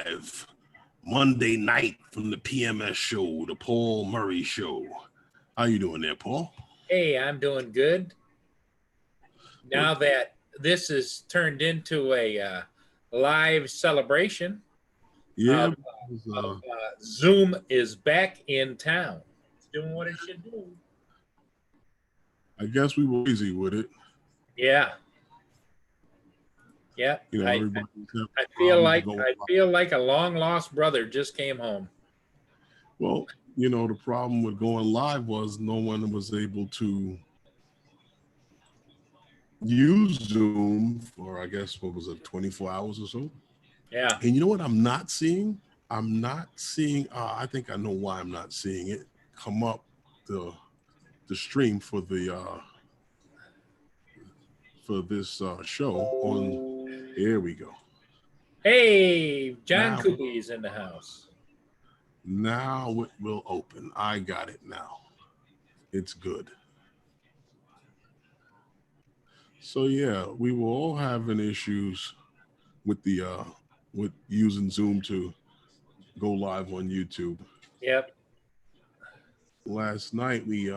live Monday night from the PMS show, the Paul Murray Show. How you doing there, Paul? Hey, I'm doing good. Now that this is turned into a live celebration, Yeah, Zoom is back in town. It's doing what it should do. I guess we were easy with it. Yeah. Yeah. You know, I feel like a long lost brother just came home. Well, you know, the problem with going live was no one was able to use Zoom for, I guess, what was it, 24 hours or so? Yeah. And you know what I'm not seeing? I think I know why I'm not seeing it come up the stream for the for this show on. Here we go. Hey, John Cooley's in the house. Now it will open. I got it now. It's good. So yeah, we were all having issues with the with using Zoom to go live on YouTube. Yep. Last night we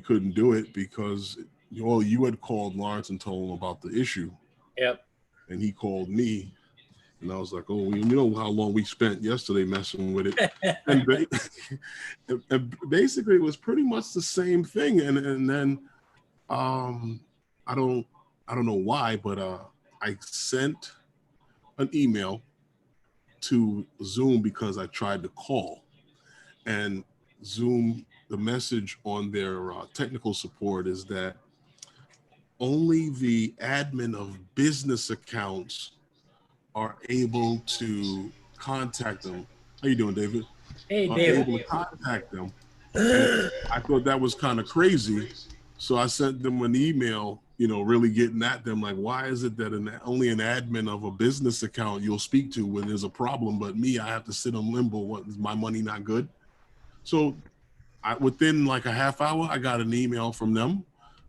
couldn't do it because you had called Lawrence and told him about the issue. Yep. And he called me, and I was like, "Oh, you know how long we spent yesterday messing with it," and basically it was pretty much the same thing. And then I don't know why, but I sent an email to Zoom because I tried to call, and Zoom, the message on their technical support is that only the admin of business accounts are able to contact them. How you doing, David? Hey, David. Able to contact them. And I thought that was kind of crazy, so I sent them an email, you know, really getting at them, like, why is it that only an admin of a business account you'll speak to when there's a problem, but me, I have to sit in limbo? What, is my money not good? So within like a half hour, I got an email from them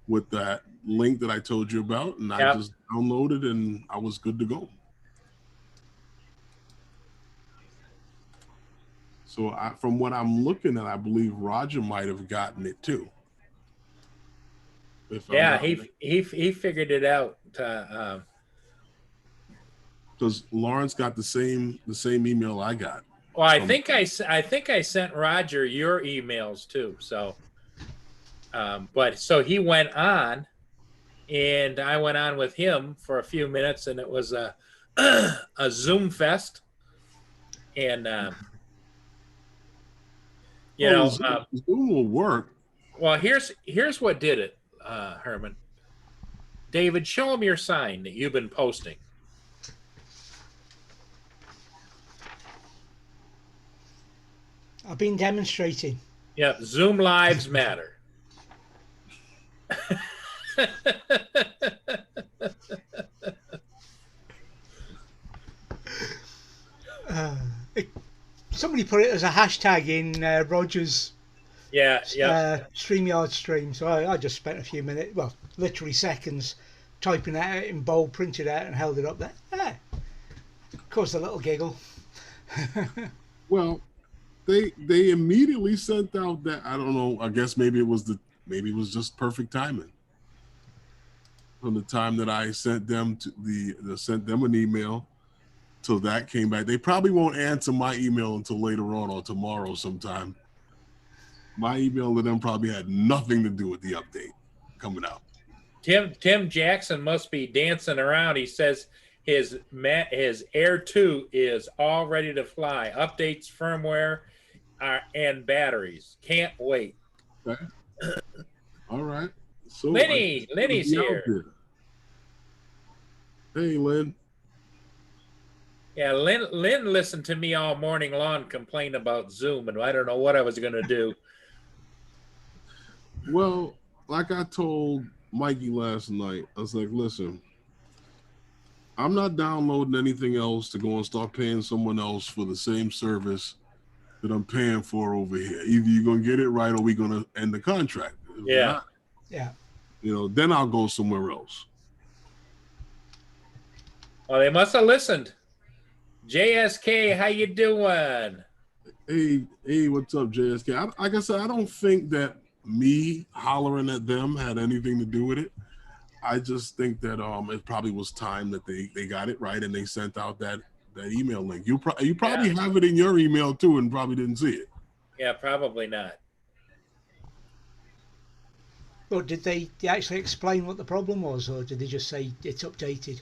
with that link that I told you about, and I just downloaded and I was good to go. So from what I'm looking at, I believe Roger might have gotten it too. He figured it out. Because Lawrence got the same email I got. Well, I think I sent Roger your emails too. So, but he went on, and I went on with him for a few minutes, and it was a Zoom fest, and Zoom will work. Well, here's what did it, Herman. David, show him your sign that you've been posting. I've been demonstrating. Yeah, Zoom lives matter. Somebody put it as a hashtag in Roger's StreamYard stream, so I just spent a few minutes, well, literally seconds, typing that out in bold, printed out, and held it up there. Caused a little giggle. Well, they immediately sent out that, I don't know, I guess maybe it was just perfect timing. From the time that I sent them sent them an email till that came back. They probably won't answer my email until later on or tomorrow sometime. My email to them probably had nothing to do with the update coming out. Tim Jackson must be dancing around. He says his Air 2 is all ready to fly. Updates, firmware, and batteries. Can't wait. Okay. All right. So Lenny's here. Hey, Lynn. Yeah, Lynn listened to me all morning long complain about Zoom, and I don't know what I was going to do. Well, like I told Mikey last night, I was like, listen, I'm not downloading anything else to go and start paying someone else for the same service that I'm paying for over here. Either you're going to get it right or we're going to end the contract. Yeah. Yeah. You know, then I'll go somewhere else. Well, they must have listened. JSK, how you doing? Hey, what's up, JSK? Like I said, I don't think that me hollering at them had anything to do with it. I just think that it probably was time that they got it right and they sent out that email link. You probably have it in your email too and probably didn't see it. Yeah, probably not. Well, did they actually explain what the problem was, or did they just say it's updated?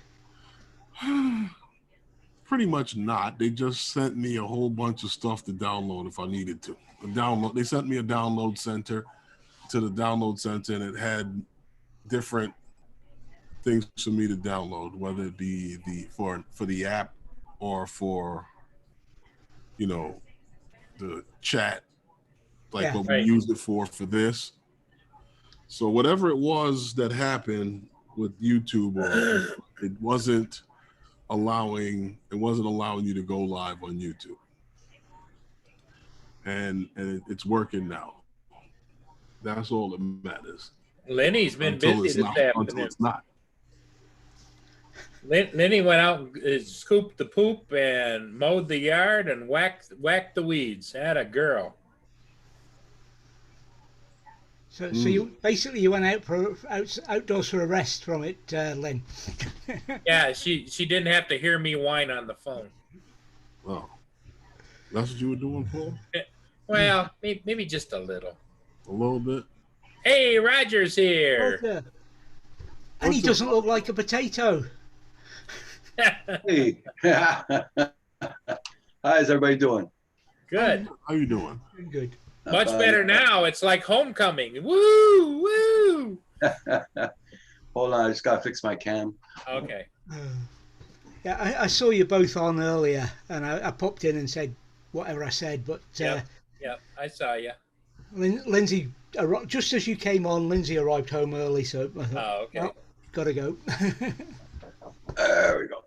Pretty much not. They just sent me a whole bunch of stuff to download if I needed to. They sent me a download center to the download center, and it had different things for me to download, whether it be for the app or for the chat, like what we used it for this. So whatever it was that happened with YouTube, it wasn't allowing you to go live on YouTube, and it's working now. That's all that matters. Lenny's been busy this afternoon. Until it's not. Lenny went out and scooped the poop and mowed the yard and whacked the weeds. Had a girl. So you basically went outdoors for a rest from it, Len. Yeah, she didn't have to hear me whine on the phone. Oh, that's what you were doing, Paul? Well, maybe just a little. A little bit. Hey, Roger's here. Roger. And he doesn't look like a potato. Hey. How's everybody doing? Good. How you doing? Good. Much better now. It's like homecoming. Woo, woo. Hold on, I just gotta fix my cam. Okay. Yeah, I saw you both on earlier, and I popped in and said whatever I said, but Yep, I saw you. Lindsay, just as you came on, Lindsay arrived home early, so I thought, Oh, okay. well, gotta go. There we go.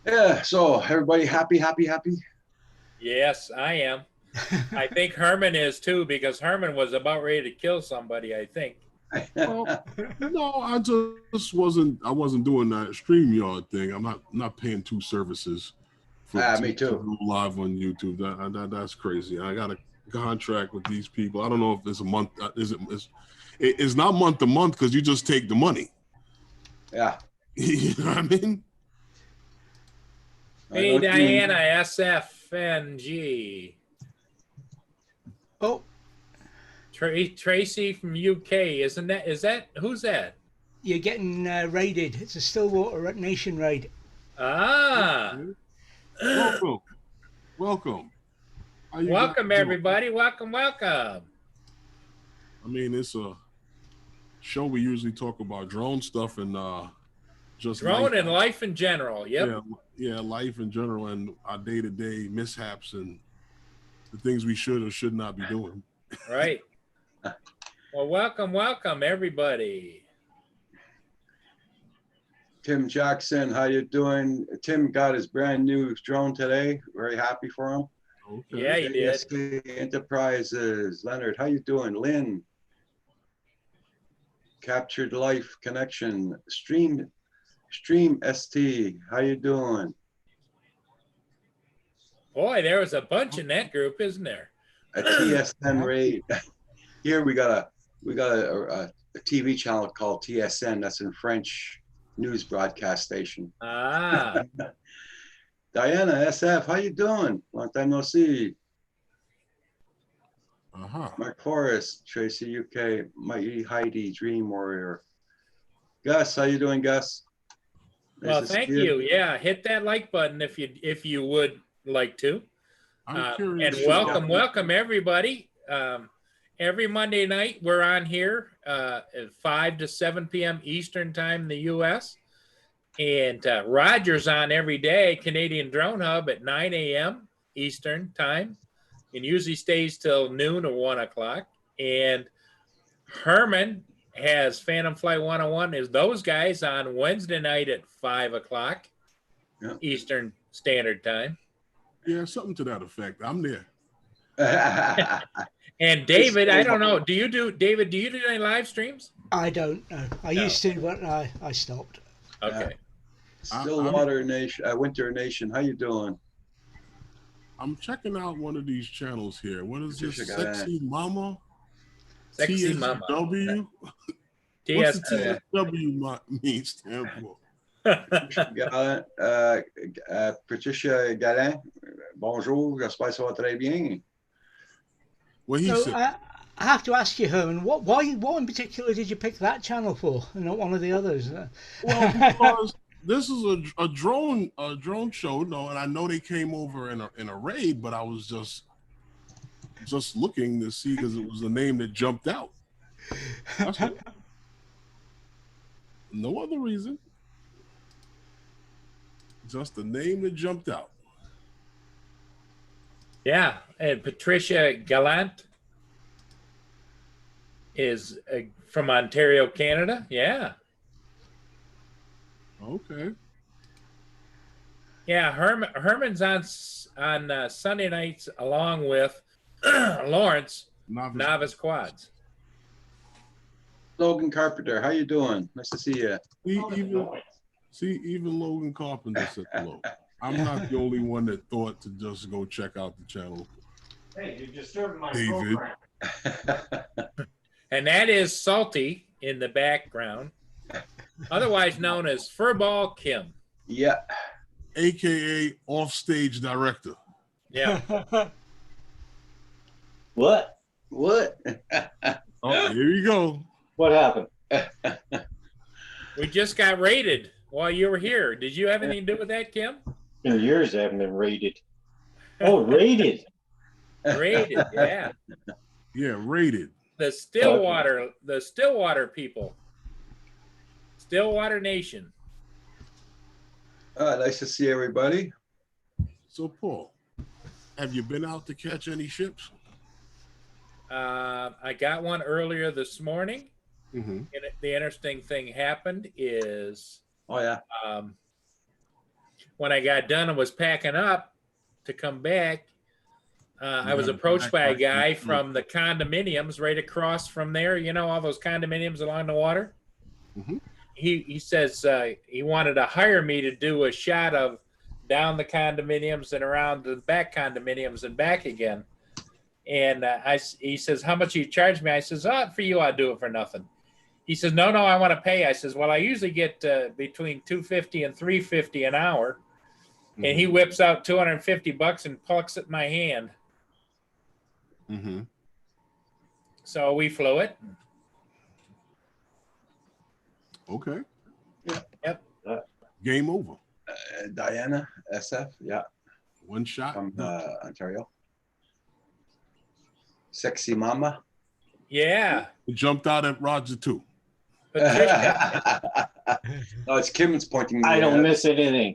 Yeah, so everybody happy? Yes, I am. I think Herman is too, because Herman was about ready to kill somebody, I think. Well, no, I wasn't doing that StreamYard thing. I'm not paying two services me too. to go live on YouTube. That's crazy. I got a contract with these people. I don't know if it's a month. It's not month to month because you just take the money. Yeah. You know what I mean? Hey, Diana, SFNG. Oh, Tracy from UK, is that who's that? you're getting raided. It's a Stillwater Nation raid. Ah, Welcome. welcome everybody. Welcome. I mean, it's a show we usually talk about drone stuff and just drone and life in general. Yep. Yeah, life in general and our day-to-day mishaps and the things we should or should not be doing. Right. Well, welcome everybody. Tim Jackson, how you doing? Tim got his brand new drone today. Very happy for him. Okay. Yeah, he did. ASK Enterprises. Leonard, how you doing? Lynn. Captured Life Connection. Stream ST. How you doing? Boy, there was a bunch in that group, isn't there? A TSN raid. Here we got a TV channel called TSN. That's in French news broadcast station. Ah. Diana SF, how you doing? Long time no see. Mark Forrest, Tracy UK, Mighty Heidi, Dream Warrior. Gus, how you doing, Gus? Well, thank you. Yeah, hit that like button if you would like to. And welcome everybody. Every Monday night we're on here at 5 to 7 p.m. Eastern time in the U.S. And Roger's on every day, Canadian Drone Hub at 9 a.m. Eastern time, and usually stays till noon or 1 o'clock. And Herman has Phantom Flight 101 is those guys on Wednesday night at 5 o'clock Eastern Standard Time. Yeah, something to that effect. I'm there. And David, I don't know. Do you do any live streams? I don't know. I used to, but I stopped. Okay. Stillwater Nation, Winter Nation. How you doing? I'm checking out one of these channels here. What is this? Patricia Gallant. Sexy Mama? Sexy Mama. TSW? What's the TSW mean stand for? Patricia Gallant, Patricia Gallant. Bonjour, j'espère que ça va très bien. What he So said. I have to ask you, Herman, what in particular did you pick that channel for, and not one of the others? Well, because this is a drone show, no, and I know they came over in a raid, but I was just looking to see because it was a name that jumped out. That's it. No other reason. Just the name that jumped out. Yeah, and Patricia Gallant is from Ontario, Canada. Yeah. Okay. Yeah, Herman's on Sunday nights along with Lawrence Novice Quads. Logan Carpenter, how you doing? Nice to see you. Even Logan Carpenter said hello. I'm not the only one that thought to just go check out the channel. Hey, you're disturbing my David. program. And that is Salty in the background, otherwise known as Furball Kim. Yeah. AKA offstage director. Yeah. What? What? Oh, here you go. What happened? We just got raided while you were here. Did you have anything to do with that, Kim? Your ears haven't been raided. Oh, raided. Raided, yeah. Yeah, rated. The Stillwater people. Stillwater Nation. Nice to see everybody. So, Paul, have you been out to catch any ships? I got one earlier this morning. Mm-hmm. And the interesting thing happened is Oh yeah. when I got done and was packing up to come back, I was approached by a guy from the condominiums right across from there. You know, all those condominiums along the water. Mm-hmm. He says he wanted to hire me to do a shot of down the condominiums and around the back condominiums and back again. And he says, how much you charge me? I says, oh, for you, I'll do it for nothing. He says, no, I want to pay. I says, well, I usually get between $250 and $350 an hour. Mm-hmm. And he whips out $250 and plucks it in my hand. Mm-hmm. So we flew it. Okay. Yep. Game over. Diana, SF, yeah, One shot. from Ontario. Sexy Mama. Yeah. It jumped out at Roger too. Patricia, No, it's Kim's pointing. I don't miss anything.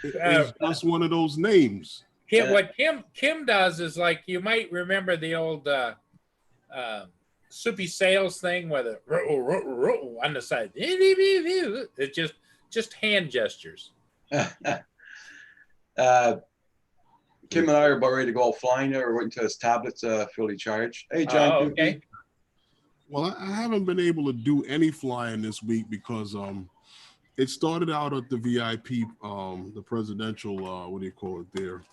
It's just one of those names. what Kim does is, like, you might remember the old Soupy Sales thing where the on the side. It's just hand gestures. Kim and I are about ready to go flying there. We're waiting until his tablet's fully charged. Hey, John. Oh, okay. Well, I haven't been able to do any flying this week because it started out at the VIP, the presidential, what do you call it there?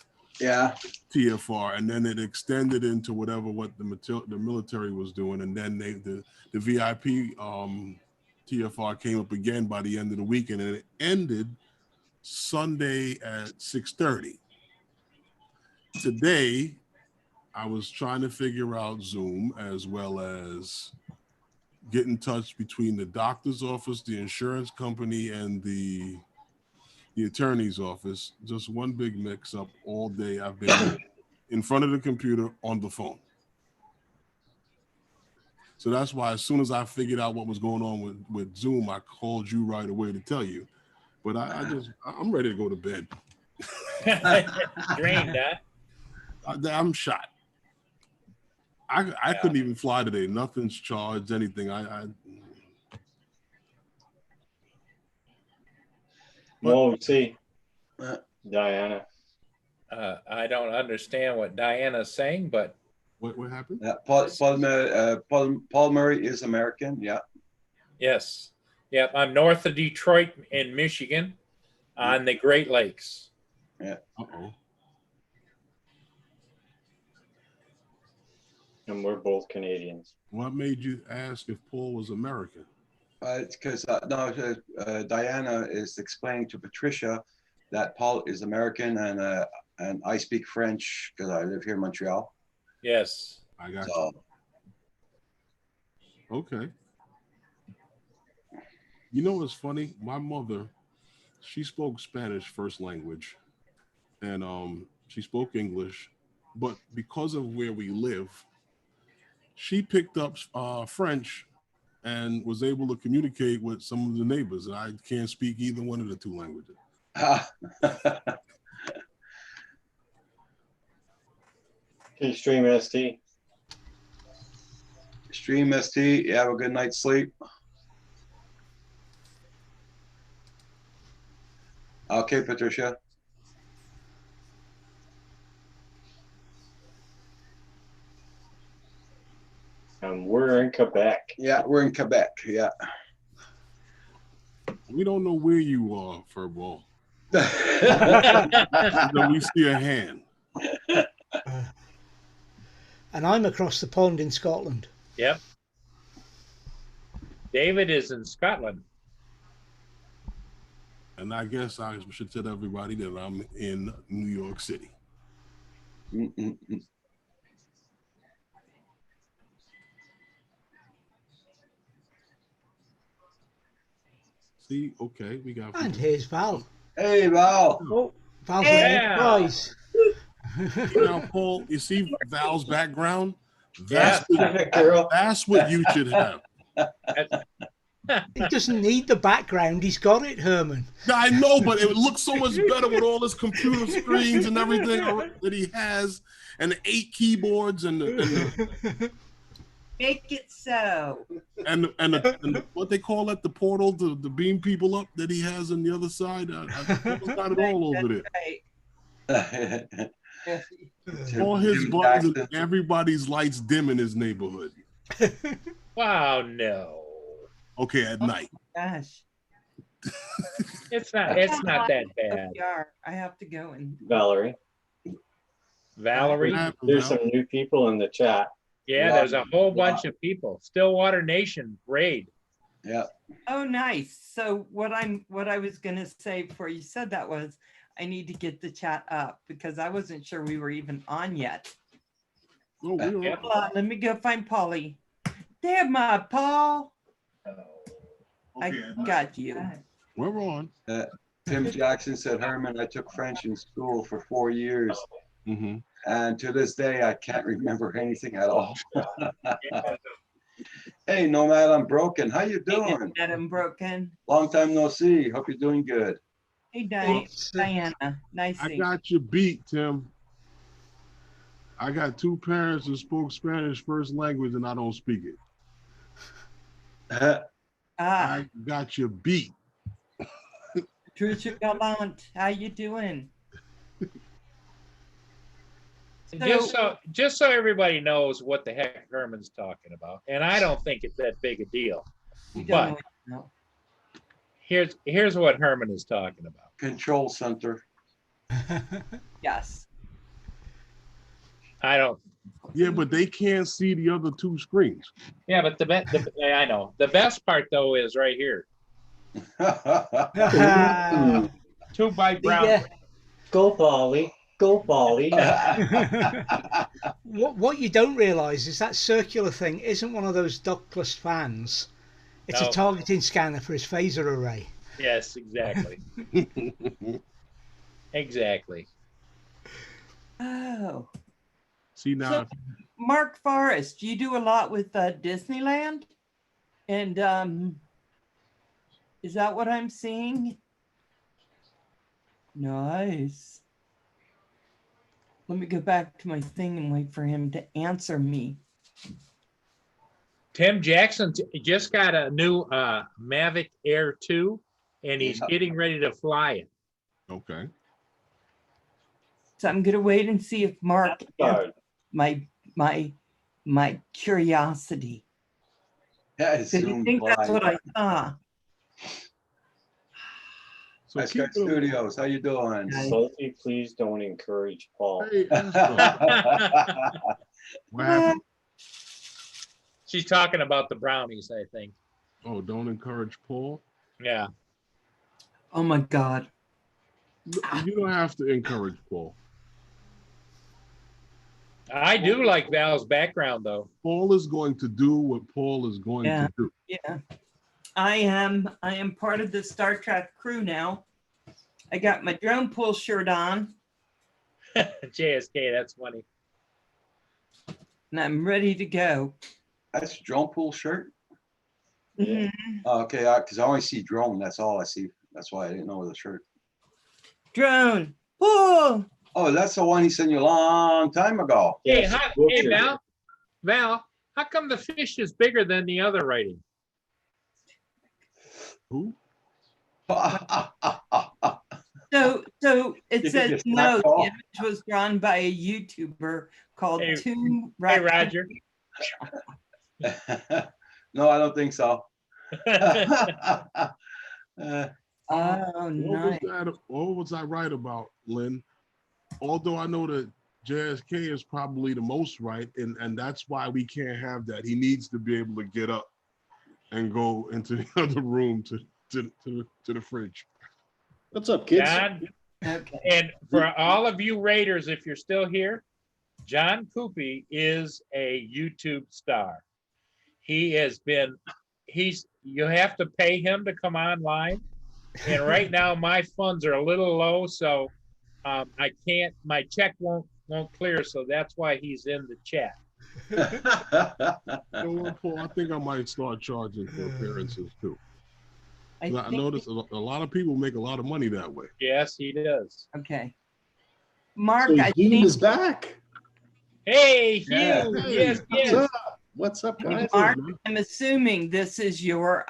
Yeah. TFR, and then it extended into what the military was doing, and then the VIP TFR came up again by the end of the weekend, and it ended Sunday at 6:30. Today, I was trying to figure out Zoom as well as get in touch between the doctor's office, the insurance company, and the attorney's office. Just one big mix up all day. I've been in front of the computer on the phone. So that's why as soon as I figured out what was going on with Zoom, I called you right away to tell you. But I'm ready to go to bed. Drained, huh? I'm shot. I couldn't even fly today. Nothing's charged, anything. Well, see, Diana. I don't understand what Diana's saying, but What happened? Paul Murray is American. Yeah. yes. Yep, I'm north of Detroit in Michigan on the Great Lakes. Uh-oh. And we're both Canadians. What made you ask if Paul was American? It's because Diana is explaining to Patricia that Paul is American and I speak French because I live here in Montreal. Yes. I got So you. Okay. You know what's funny? My mother, she spoke Spanish first language, and she spoke English, but because of where we live, she picked up French and was able to communicate with some of the neighbors. I can't speak either one of the two languages. Hey, Stream ST. Stream ST, you have a good night's sleep. Okay, Patricia. We're in Quebec. Yeah, we're in Quebec. Yeah. We don't know where you are, Furball. Then we see a hand. And I'm across the pond in Scotland. Yep. David is in Scotland. And I guess I should tell everybody that I'm in New York City. See, okay, we got. And here's Val. Hey, Val. Oh, Val's Yeah. surprise. Now, Paul, you see Val's background? Yeah. That's what you should have. He doesn't need the background. He's got it, Herman. I know, but it would look so much better with all his computer screens and everything that he has, and the 8 keyboards and the Make it so. and what they call it, the portal to beam people up that he has on the other side. I got it all over there. Right. All his Jim buttons and Jackson. everybody's lights dim in his neighborhood. Wow, no. Okay, at night. Gosh. It's not that bad. OPR. I have to go and Valerie, Valerie. What happened, there's Val? some new people in the chat. Yeah, there's a whole bunch of people. Stillwater Nation raid. Yeah. oh nice. So what I was gonna say before you said that was I need to get the chat up because I wasn't sure we were even on yet. Oh, we were- Yep. Hold on, let me go find Polly. There, my Paul. I okay, at night. got you. We're on. Tim Jackson said, Herman, I took French in school for 4 years. Mm-hmm. And to this day, I can't remember anything at all. Hey, Nomad, I'm broken. How you doing? Madam Broken. Long time no see. Hope you're doing good. Hey, Thanks. Diana. Nice I seeing you. got you beat, Tim. I got 2 parents who spoke Spanish first language, and I don't speak it. Ah, I got you beat. Patricia Gallant. How you doing? Just so everybody knows what the heck Herman's talking about, and I don't think it's that big a deal. You But- don't know. Here's what Herman is talking about. Control center. Yes. I don't. Yeah, but they can't see the other 2 screens. Yeah, but I know the best part though is right here. 2 by brown. Yeah. Go Polly, go Polly. What you don't realise is that circular thing isn't one of those ductless fans. It's No. a targeting scanner for his phaser array. Yes, exactly. Exactly. Oh, See now, So- Mark Forrest, you do a lot with Disneyland, and is that what I'm seeing? Nice. Let me go back to my thing and wait for him to answer me. Tim Jackson just got a new Mavic Air 2, and he's Yeah. getting ready to fly it. okay. So I'm gonna wait and see if Mark Sorry. my curiosity. Yeah, Because you Zoom think that's blind. what I saw. So Ice keep Cut it a- Studios, how you doing? Nice. Sophie, please don't encourage Paul. Hey, Astro, what happened? She's talking about the brownies, I think. Oh, don't encourage Paul. Yeah. Oh my God. You don't have to encourage Paul. I do like Val's background, though. Paul is going to do what Paul is going Yeah. to do. Yeah. I am part of the Star Trek crew now. I got my drone pool shirt on JSK, that's funny. and I'm ready to go. That's a drone pool shirt? Yeah. Mhm. Oh, okay, because I only see drone. That's all I see. That's why I didn't know the shirt. Drone pool. Oh, that's the one he sent you a long time ago. Hey, Yes, hey, butcher. Val, how come the fish is bigger than the other writing? Who? So it You says think it's no. Black The Paul? image was drawn by a YouTuber called Hey, Two Hey, Raccoon- Roger. No, I don't think so. Oh, What nice. was that? What was I right about, Lynn? Although I know that JSK is probably the most right, and that's why we can't have that. He needs to be able to get up and go into the other room to the fridge. What's up, kids? John, Okay. and for all of you Raiders, if you're still here, John Coopy is a YouTube star. You have to pay him to come online. And right now my funds are a little low, so I can't, my check won't clear. So that's why he's in the chat. You know what, Paul? I think I might start charging for appearances too. I I think- noticed a lot of people make a lot of money that way. Yes, he does. Okay. Mark, So I Zoom think is back. Hey, Hugh. Yeah. Yes, What's yes. up? What's up, guys? Mark, I'm assuming this is your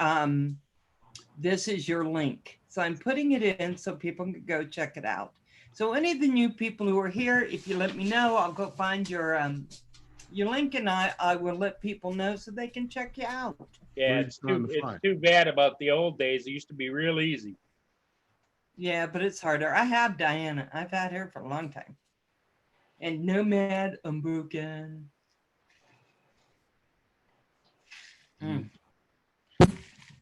link. So I'm putting it in so people can go check it out. So any of the new people who are here, if you let me know, I'll go find your link and I will let people know so they can check you out. Yeah, What are you trying to find? it's too bad about the old days. It used to be real easy. Yeah, but it's harder. I have Diana. I've had her for a long time. And Nomad Unbroken.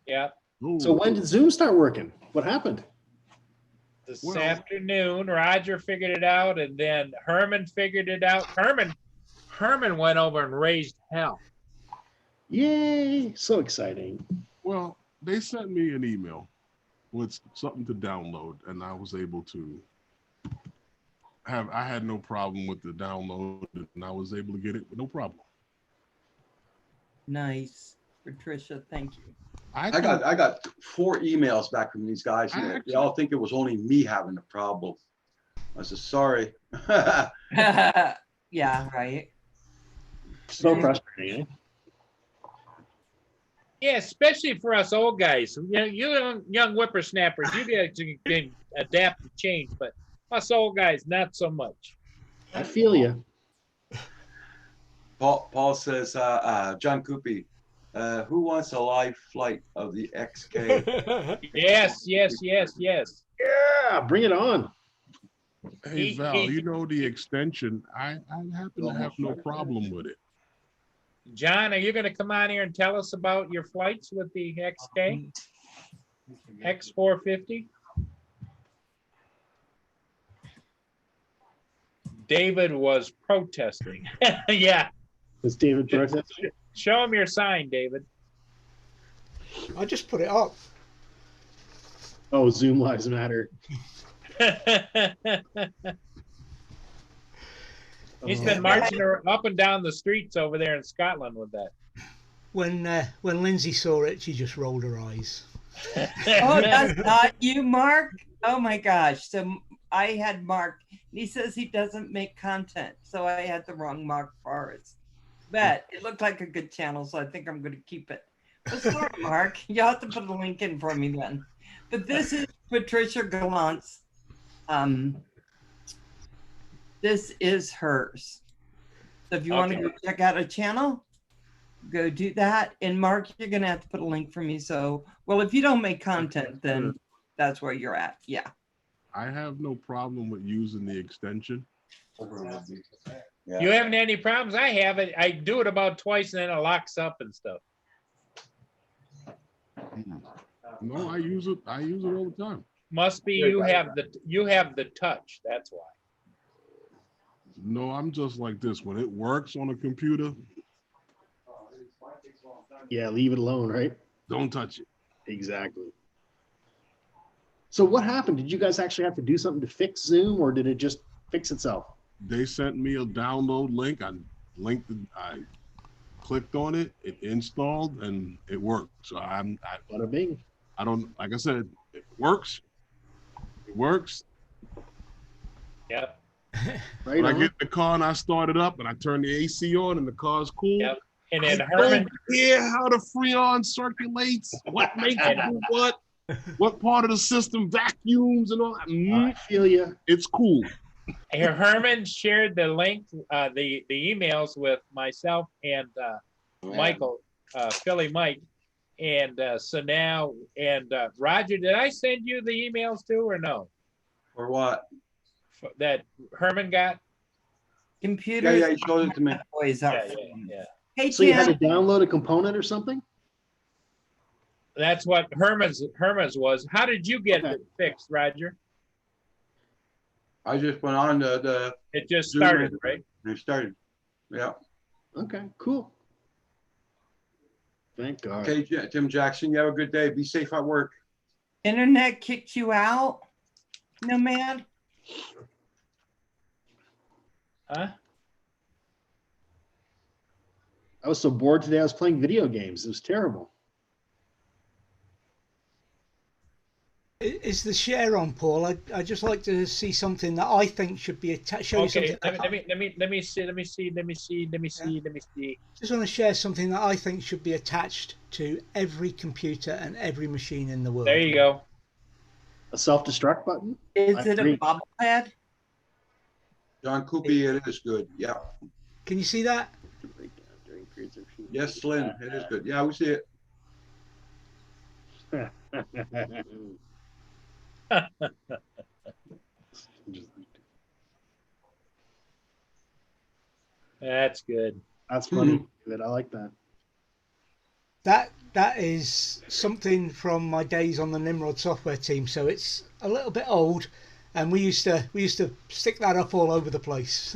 Yeah. Ooh. So when did Zoom start working? What happened? This Well- afternoon, Roger figured it out, and then Herman figured it out. Herman went over and raised hell. Yay! So exciting. Well, they sent me an email with something to download, and I was able to I had no problem with the download, and I was able to get it with no problem. Nice. Patricia, thank you. I got 4 emails back from these guys. I They actually- all think it was only me having a problem. I said, sorry. Yeah, right. So frustrating. Eh? Yeah, especially for us old guys. You know, you young whippersnappers, you guys can adapt to change, but us old guys, not so much. I feel you. Paul says, John Coopy, who wants a live flight of the XK? Yes. Yeah, bring it on. Hey He- Val, he- you know the extension. I happen to have no problem with it. John, are you going to come on here and tell us about your flights with the XK? X450? David was protesting. Yeah, Is David protesting? show him your sign, David. I just put it up. Oh, Zoom Lives Matter. He's Oh. been marching up and down the streets over there in Scotland with that. When Lindsay saw it, she just rolled her eyes. Oh, that's not you, Mark? Oh my gosh. So I had Mark. He says he doesn't make content. So I had the wrong Mark Forrest. But it looked like a good channel, so I think I'm going to keep it. But sorry, Mark. You'll have to put a link in for me then. But this is Patricia Gallant's. This is hers. So if you want to Okay. go check out a channel, go do that. And Mark, you're gonna have to put a link for me. So, well, if you don't make content, then that's where you're at. Yeah. I have no problem with using the extension. You haven't had any problems? I have it. I do it about twice and then it locks up and stuff. No, I use it. I use it all the time. Must be you have the touch. That's why. No, I'm just like this. When it works on a computer, Yeah, leave it alone, right? don't touch it. Exactly. So what happened? Did you guys actually have to do something to fix Zoom, or did it just fix itself? They sent me a download link. I clicked on it, it installed, and it worked. So Bada bing. I don't, like I said, it works. It works. Yep. Right When I on. get in the car and I start it up and I turn the AC on and the car's cool. Yep. And then I Herman, don't care how the Freon circulates, what makes it do what part of the system vacuums and all that. I feel you. It's cool. Herman shared the link, the emails with myself and Michael, Philly Mike. And so now, and Roger, did I send you the emails too or no? Or what? That Herman got? Computers. Yeah, you showed it to me. Always Yeah, up. yeah. Hey, So you had to Tim. download a component or something? That's what Herman's was. How did you get it fixed, Roger? I just went on the It just Zoom started, and- right? it started. Yeah. Okay, cool. Thank God. Okay, Tim Jackson, you have a good day. Be safe at work. Internet kicked you out? No, man. Huh? I was so bored today. I was playing video games. It was terrible. Is the share on, Paul? I just like to see something that I think should be attached. Show you Okay, something. let me see. Just want to share something that I think should be attached to every computer and every machine in the world. There you go. A self-destruct button? Is I it agree. a bobblehead? John Coopy, it is good. Yeah. Can you see that? Yes, Lynn, it is good. Yeah, we see it. That's good. That's funny. I like that. That is something from my days on the Nimrod software team. So it's a little bit old, and we used to stick that up all over the place.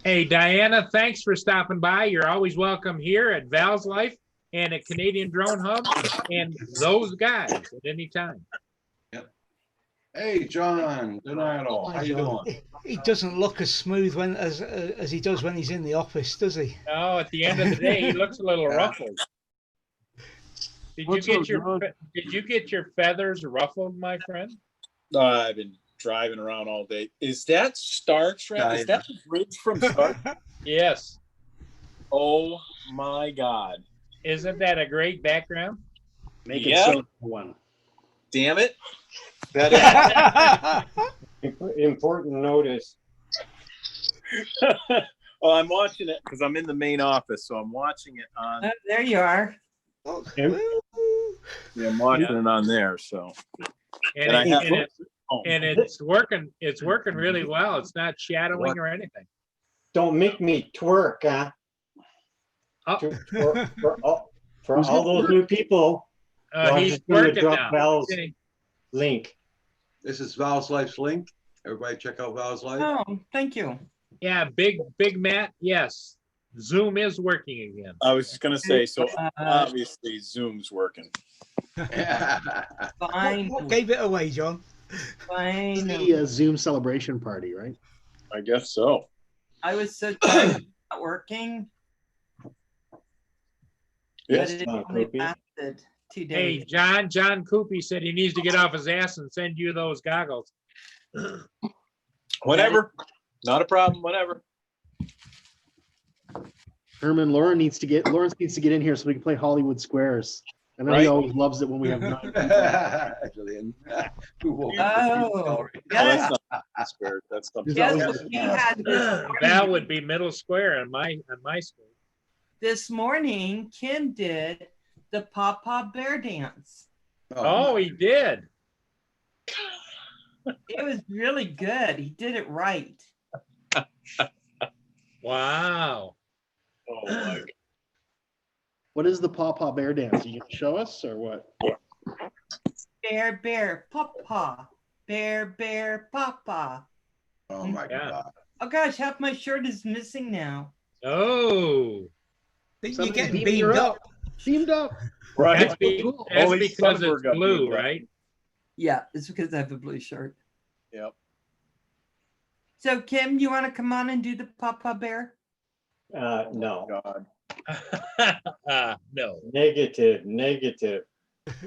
Hey, Diana, thanks for stopping by. You're always welcome here at Val's Life and at Canadian Drone Hub and those guys at any time. Hey, John Donato, how you doing? He doesn't look as smooth as he does when he's in the office, does he? Oh, at the end of the day, he looks a little ruffled. What's up, John? Did you get your feathers ruffled, my friend? I've been driving around all day. Is that Star Trek? Is that the bridge from Star Trek? Yes. Oh my God. Isn't that a great background? Make Yeah. it so one. Damn it. That is important notice. Well, I'm watching it because I'm in the main office, so I'm watching it on. There you are. Yeah, I'm watching it on there. So. And, I have- it's working. It's working really well. It's not shadowing or anything. Don't make me twerk, huh? Oh, For all those new people, I'm he's just gonna working drop now. Val's Okay. link. This is Val's Life's link. Everybody check out Val's Life. Oh, thank you. Yeah, big Matt. Yes, Zoom is working again. I was just gonna say, so Uh, obviously Zoom's working. Fine. What gave it away, John? Fine. The Zoom celebration party, right? I guess so. I was so tired of not working. Yes. But it John only Coopy. lasted 2 Hey, days. John Coopy said he needs to get off his ass and send you those goggles. Whatever. Not a problem. Whatever. Herman, Lawrence needs to get in here so we can play Hollywood Squares. I know Right. he always loves it when we have Actually, Oh, Oh, yes. that's not squared. That's something. Yes, always- he had his That would be middle square on my screen. this morning, Kim did the Papa Bear dance. Oh, he did. It was really good. He did it right. Wow. Oh my God. What is the Paw Paw Bear dance? You gonna show us or what? Bear, bear, papa. Bear, bear, papa. Oh my Yeah. God. Oh gosh, half my shirt is missing now. Oh, You're Somebody getting beamed beamed her up. Beamed up. Right. that's, cool. that's Only because Sudberg it's got blue, beamed up. right? Yeah, it's because I have a blue shirt. Yep. So Kim, you want to come on and do the Papa Bear? No. God. No. Negative.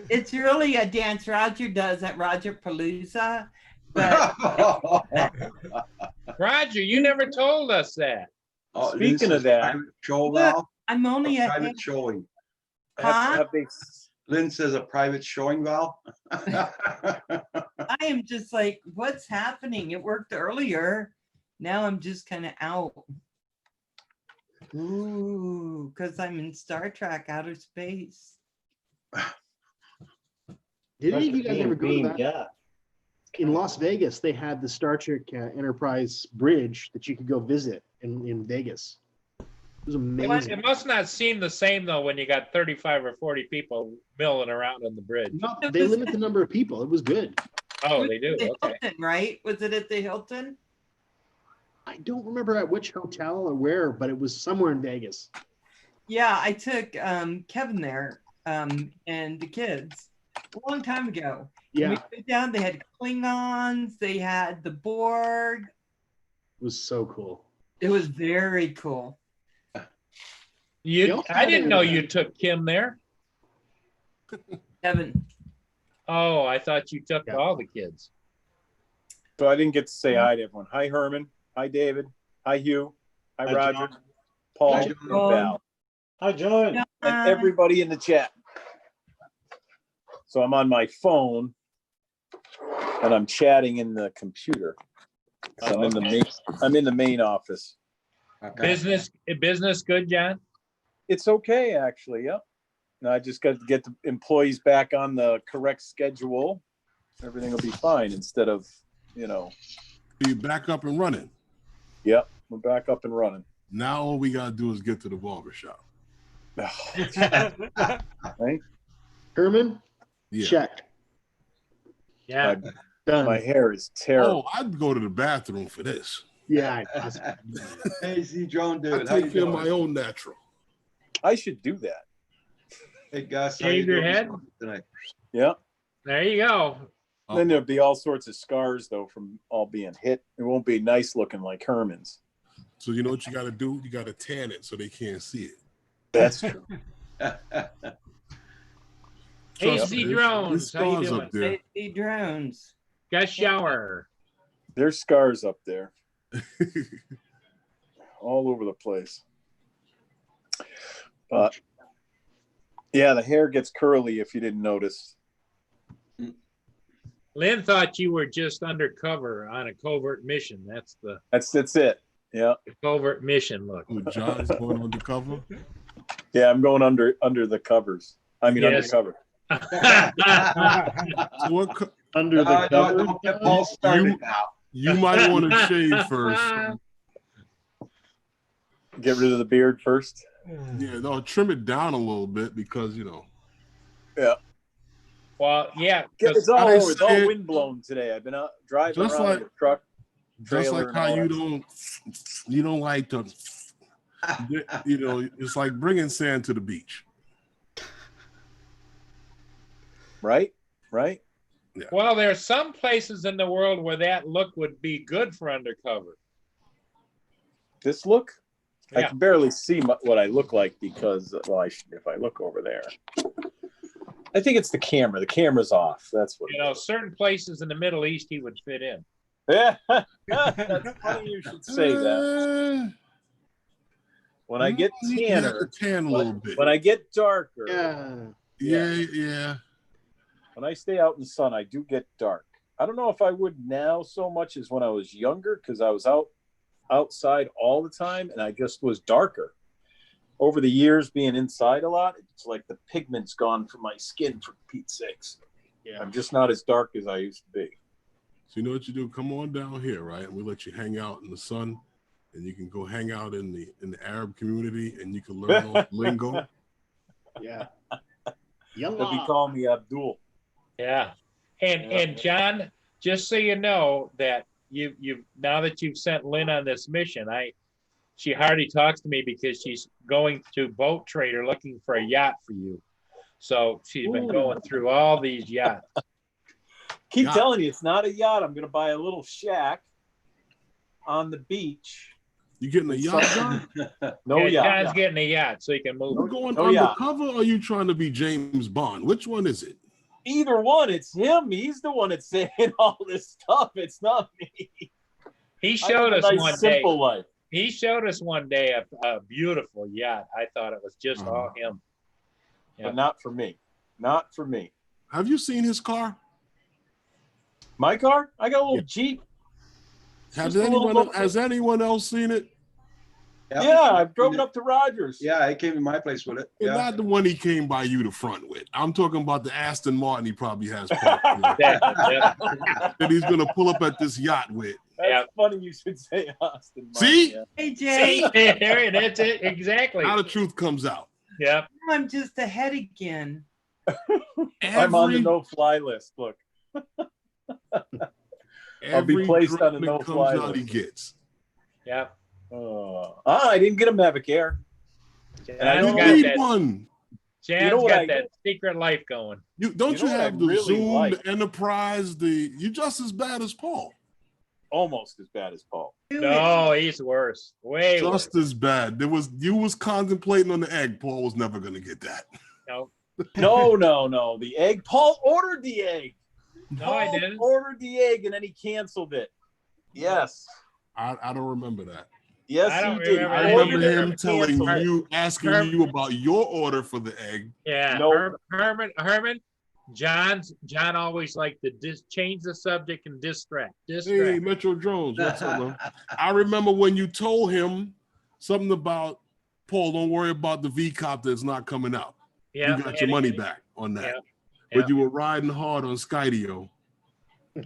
It's really a dance Roger does at Roger Palooza. But Roger, you never told us that. Oh, Speaking this of is that- private show, Look, Val. I'm only a Private showing. Huh? Have they, Lynn says a private showing, Val. I am just like, what's happening? It worked earlier. Now I'm just kind of out. Ooh, because I'm in Star Trek Outer Space. Did any of you guys ever go to beamed that? up. In Las Vegas, they had the Star Trek Enterprise bridge that you could go visit in Vegas. It was amazing. It must not seem the same though when you got 35 or 40 people milling around on the bridge. No, they limit the number of people. It was good. Oh, they do. The Okay. Hilton, right? Was it at the Hilton? I don't remember at which hotel or where, but it was somewhere in Vegas. Yeah, I took Kevin there and the kids a long time ago. Yeah, We went down, they had Klingons, they had the Borg. it was so cool. It was very cool. I didn't know you took Kim there. Kevin. Oh, I thought you took Yeah. all the kids. So I didn't get to say hi to everyone. Hi, Herman. Hi, David. Hi, Hugh. Hi, Hi, Roger. John. Paul. Hi, And John. Val. Hi, John. John. And everybody in the chat. So I'm on my phone and I'm chatting in the computer. So I'm in the main office. Okay. Business good, John? It's okay, actually. Yep. Now I just got to get the employees back on the correct schedule. Everything will be fine instead of, You back up and running. Yep, we're back up and running. Now all we gotta do is get to the barber shop. Right? Herman, Yeah. check. Yeah. Done. My hair is terrible. Oh, I'd go to the bathroom for this. Yeah, Hey, see, Joan, I dude. How you take care of doing? my own natural. I should do that. Hey, Gus. how Shave you your doing head? tonight? Yep. There you go. Then there'll be all sorts of scars though from all being hit. It won't be nice looking like Herman's. So you know what you gotta do? You gotta tan it so they can't see it. That's true. AC me, Drones, there's how you scars doing? up there. Safety drones. Gus Shower. There's scars up there all over the place. But yeah, the hair gets curly if you didn't notice. Lynn thought you were just undercover on a covert mission. That's the That's it. Yeah. covert mission look. Oh, John's going undercover. Yeah, I'm going under the covers. I mean Yes. undercover. So what? Under the cover. Don't get Paul started now. You might want to shave first. Get rid of the beard first. Yeah, no, trim it down a little bit because Well, yeah, It's 'cause all I over. It's all said- windblown today. I've been out driving Just around like- in the truck. just trailer like and how all you that. don't like to, it's like bringing sand to the beach. Right? well, there are some places in the world where that look would be good for undercover. This look? I Yeah. can barely see what I look like because, if I look over there. I think it's the camera. The camera's off. That's what You know, certain places in the Middle East he would fit in. Yeah. That's funny you should say that. When I get You have to tanner, tan a little bit. when I get darker, Yeah. when I stay out in the sun, I do get dark. I don't know if I would now so much as when I was younger because I was outside all the time and I just was darker. over the years being inside a lot, it's like the pigment's gone from my skin, for Pete's sakes. Yeah. I'm just not as dark as I used to be. So you know what you do? Come on down here, right? And we let you hang out in the sun, and you can go hang out in the Arab community, and you can learn all the lingo. Yeah. They'll be Yalla. calling me Abdul. Yeah. And John, just so you know that you now that you've sent Lynn on this mission, she hardly talks to me because she's going to Boat Trader looking for a yacht for you. So she's been going through all these yachts. Keep Yacht. telling you, it's not a yacht. I'm going to buy a little shack on the beach. You getting a yacht, John? No Yeah, yacht. John's getting a yacht so he can move. You going Oh, yeah. undercover, or are you trying to be James Bond? Which one is it? Either one, it's him. He's the one that's saying all this stuff. It's not me. He showed I us have a nice, one day. simple life. He showed us one day a beautiful yacht. I thought it was just all him. Yeah. But not for me. Not for me. Have you seen his car? My car? I got a little Jeep. Has Just a little anyone else seen it? Yeah, I've driven up to Rogers. Yeah, he came to my place with it. And Yeah. not the one he came by you the front with. I'm talking about the Aston Martin he probably has parked there, Yeah. that he's gonna pull up at this yacht with. That's Yeah. funny you should say Austin. Martin. See? Yeah. Hey, Jay, There, that's it. Exactly. Now the truth comes out. Yeah. I'm just ahead again. I'm on the Every- no-fly list. Look. I'll be every placed on a drink that no-fly comes out, he list. gets. Yeah. I didn't get a Mavic Air. John's You got need that, one. John's know what got I- that secret life going. You don't You you, know what have I the really Zoom, like? the Enterprise, you just as bad as Paul. Almost as bad as Paul. Do it. No, he's worse. Way worse. Just as bad. You was contemplating on the egg. Paul was never gonna get that. No, No. The egg. Paul ordered the egg. no, I Paul didn't. ordered the egg and then he canceled it. Yes. I don't remember that. Yes, I don't he did. remember I that He remember ordered it him and telling canceled it. you, asking Herb- you about your order for the egg. Yeah. No. Herman. John always liked to change the subject and distract. Hey, Metro Jones, what's up, man? I remember when you told him something about Paul. Don't worry about the V-copter that's not coming out. Yeah. You got your money back on that. Yeah. But you were riding hard on Skydio.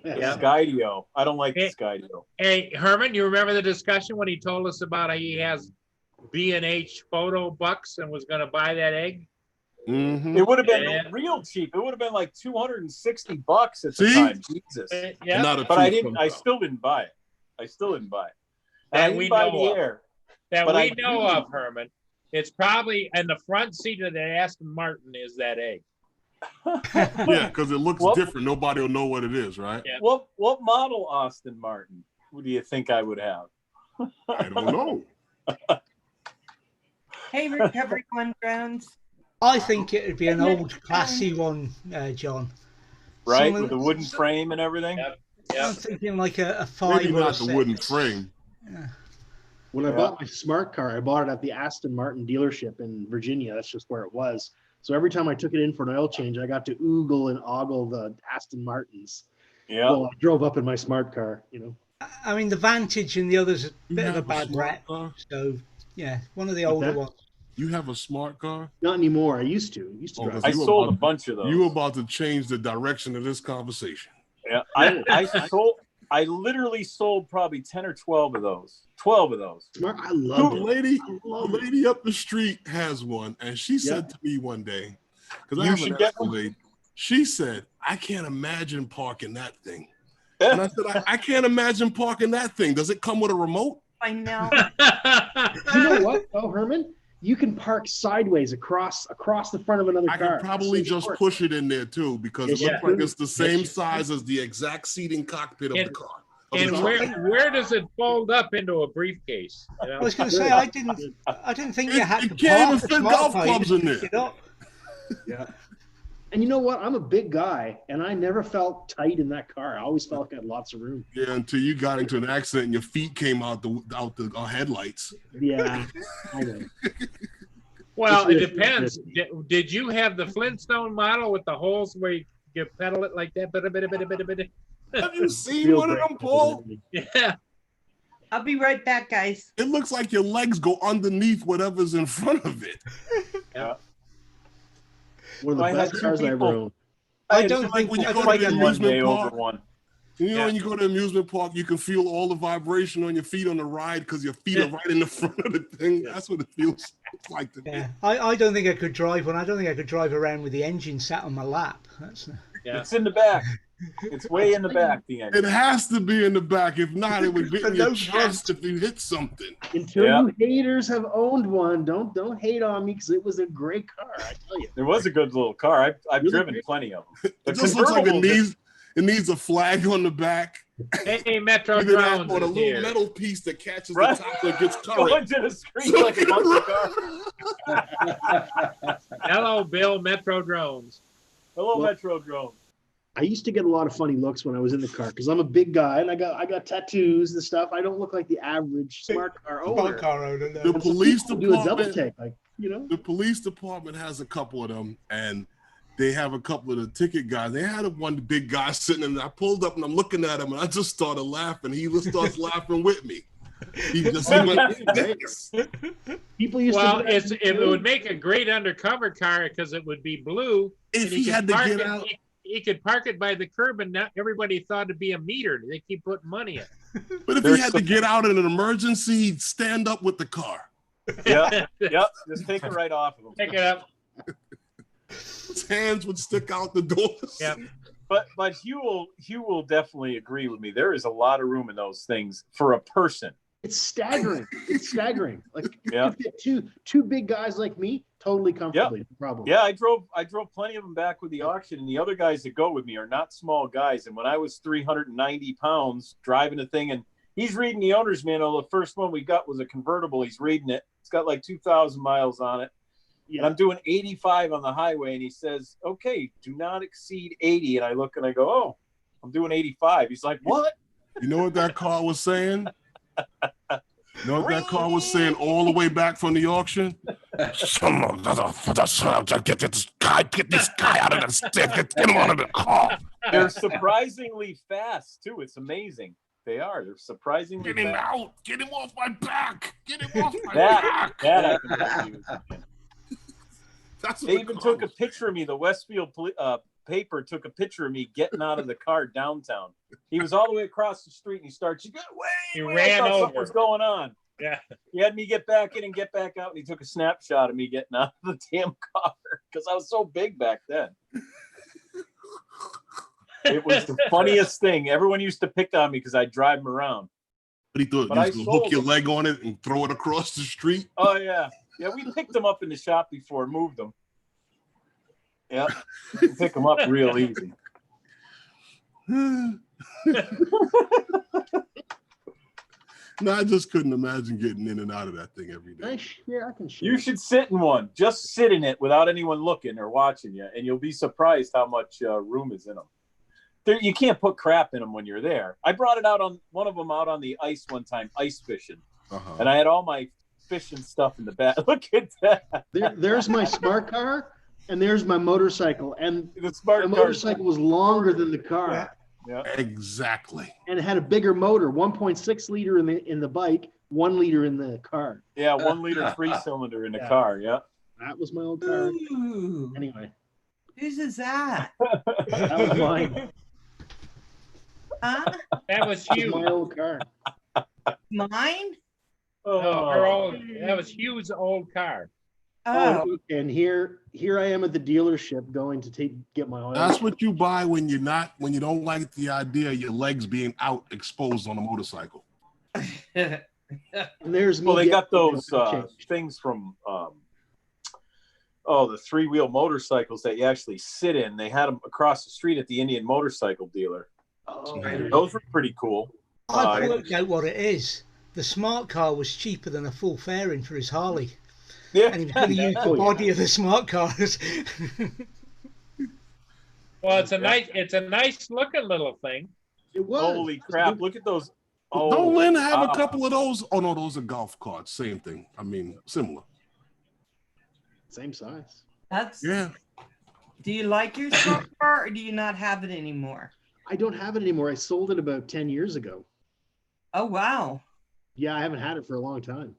Yeah. Skydio. I don't like Hey. Skydio. Hey, Herman, you remember the discussion when he told us about how he has B&H photo bucks and was going to buy that egg? Mm-hmm. It would have been Yeah. real cheap. It would have been like $260 at the See? time. Jesus. Yeah. Now the But I truth didn't. comes I out. still didn't buy it. I still didn't buy it. That And I we didn't buy know the of. air. That But we I know do- of, Herman. It's probably in the front seat of the Aston Martin is that egg. Yeah, because it looks Well- different. Nobody will know what it is, right? Yeah. What model Austin Martin? What do you think I would have? I don't know. Hey, Recovery One Grounds. I think it'd be an old, classy one, John. Right, Someone- with the wooden frame and everything. Yeah. Yeah. I'm thinking like a 5 Maybe or a not the wooden 6. frame. When I Yeah. bought my smart car, I bought it at the Aston Martin dealership in Virginia. That's just where it was. So every time I took it in for an oil change, I got to oogle and ogle the Aston Martins. Yeah. Well, I drove up in my smart car, you know. I mean, the Vantage and the others a You bit of a have bad smart rep. car? So, yeah, one of the What's older that? ones. You have a smart car? Not anymore. I used to. Oh, drive. because I you were sold a about- bunch of those. You were about to change the direction of this conversation. Yeah, I literally sold probably 10 or 12 of those. 12 of those. Smart. I The love it. lady up the street has one, and she said to me one day, because I You have should an get one. Escalade, she said, I can't imagine parking that thing. And I said, I can't imagine parking that thing. Does it come with a remote? I know. You know what, though, Herman? You can park sideways across the front of another I car. could probably So just short. push it in there too, because it Yes, you looks like could. it's the same you size as the exact seating cockpit of the And- car. of the And truck. where does it fold up into a briefcase? You I know? was going to say, I didn't think you had It to can't park even the fit smart golf car, you clubs just in there. pick it up. Yeah. And you know what? I'm a big guy, and I never felt tight in that car. I always felt like I had lots of room. Yeah, until you got into an accident and your feet came out the headlights. Yeah. I know. Well, it It's- depends. Did you have the Flintstone model with the holes where you pedal it like that? Have you seen Feel one of great. them, Paul? Yeah. I'll be right back, guys. It looks like your legs go underneath whatever's in front of it. One of the I had best two cars I ever people- owned. I don't think when you I go don't to the think one amusement day park, over one. you know, Yeah. when you go to the amusement park, you can feel all the vibration on your feet on the ride because your feet are right in the front of the thing. That's what it feels like to me. Yeah, I don't think I could drive one. I don't think I could drive around with the engine sat on my lap. That's Yeah. It's in the back. It's way in the back. The end. It has to be in the back. If not, it would get in your No chest if you hit something. Until Yeah. you haters have owned one, don't hate on me because it was a great car. I tell you. There was a good little car. I've Really driven great. plenty of them. The It just looks like convertible it needs a flag on the back. Hey, Metro Either that Drones or a is little here. metal piece that catches Right. the top that gets going current. to the screen like a muscle car. Hello, Bill, Metro Drones. Hello, Well- Metro Drone. I used to get a lot of funny looks when I was in the car because I'm a big guy and I got tattoos and stuff. I don't look like the average smart car owner. smart car owner. The No. And some police people do a double department, take, like the police department has a couple of them, and they have a couple of the ticket guys. They had one big guy sitting in there. I pulled up and I'm looking at him, and I just started laughing. He just starts laughing with me. He went, "Thanks." people used Well, to. do that it too. would make a great undercover car because it would be blue. If and he could had to park get it- out, he could park it by the curb, and not everybody thought it'd be a meter. They keep putting money in. but if he There's had to get out in an emergency, he'd stand up with the car. Yep. Just take it right off of them. Pick it up. His hands would stick out the doors. Yeah. But Hugh will definitely agree with me. There is a lot of room in those things for a person. It's staggering. It's staggering. Like Yeah. you fit two big guys like me totally comfortably. No problem. Yeah, I drove plenty of them back with the auction, and the other guys that go with me are not small guys. And when I was 390 pounds driving the thing, and he's reading the owner's manual, the first one we got was a convertible. He's reading it. It's got like 2,000 miles on it. Yeah. And I'm doing 85 on the highway, and he says, "Okay, do not exceed 80." And I look and I go, "Oh, I'm doing 85." He's like, "What?" You know what that car was saying? You know what that car was saying all the way back from the auction? Get this guy out of the stick. Get him out of the car. They're surprisingly fast too. It's amazing. They are. They're surprisingly Get him fast. out. Get him off my back. Get him off my That back. I can tell you. That's what They the even car took a was. picture of me. The Westfield paper took a picture of me getting out of the car downtown. He was all the way across the street, and he starts, "You got He wait, ran I thought over. something was going on." Yeah. He had me get back in and get back out, and he took a snapshot of me getting out of the damn car because I was so big back then. It was the funniest thing. Everyone used to pick on me because I drive him around. But he thought But you I was gonna sold hook your him. leg on it and throw it across the street. Oh yeah, yeah. We picked them up in the shop before and moved them. Yeah, you can pick them up real easy. No, I just couldn't imagine getting in and out of that thing every day. I can show You should sit in one. Just sit in it without anyone looking or watching you, and you'll be surprised how much room is in them. You can't put crap in them when you're there. I brought it out on one of them out on the ice one time, ice fishing, Uh-huh. and I had all my fishing stuff in the back. Look at that. There's my smart car, and there's my motorcycle, and The smart the car. motorcycle was longer than the car, Yeah. Exactly. and it had a bigger motor, 1.6 liter in the bike, 1 liter in the car. Yeah, 1 liter 3-cylinder in the Yeah. car. Yeah. That was my old car. Ooh, Anyway, whose is that? that was mine. Huh? That was That was Hugh. my old car. Mine? No, Oh, her old, that was Hugh's old car. Oh, And here I am at the dealership going to get my oil. That's what you buy when you don't like the idea of your legs being out exposed on a motorcycle. And there's me. well, they getting got those the oil change. things from the 3-wheel motorcycles that you actually sit in. They had them across the street at the Indian motorcycle dealer. Oh, Those were pretty cool. I've worked out what it is. The smart car was cheaper than a full fairing for his Harley, Yeah. and he was going to use the Oh, yeah. body of the smart cars. Well, it's a nice looking little thing. It was. Holy crap! Look at those. Oh, Don't Lynn have wow. a couple of those? Oh no, those are golf carts. Same thing. I mean, similar. Same size. that's. Yeah. Do you like your smart car, or do you not have it anymore? I don't have it anymore. I sold it about 10 years ago. Oh wow. Yeah, I haven't had it for a long time.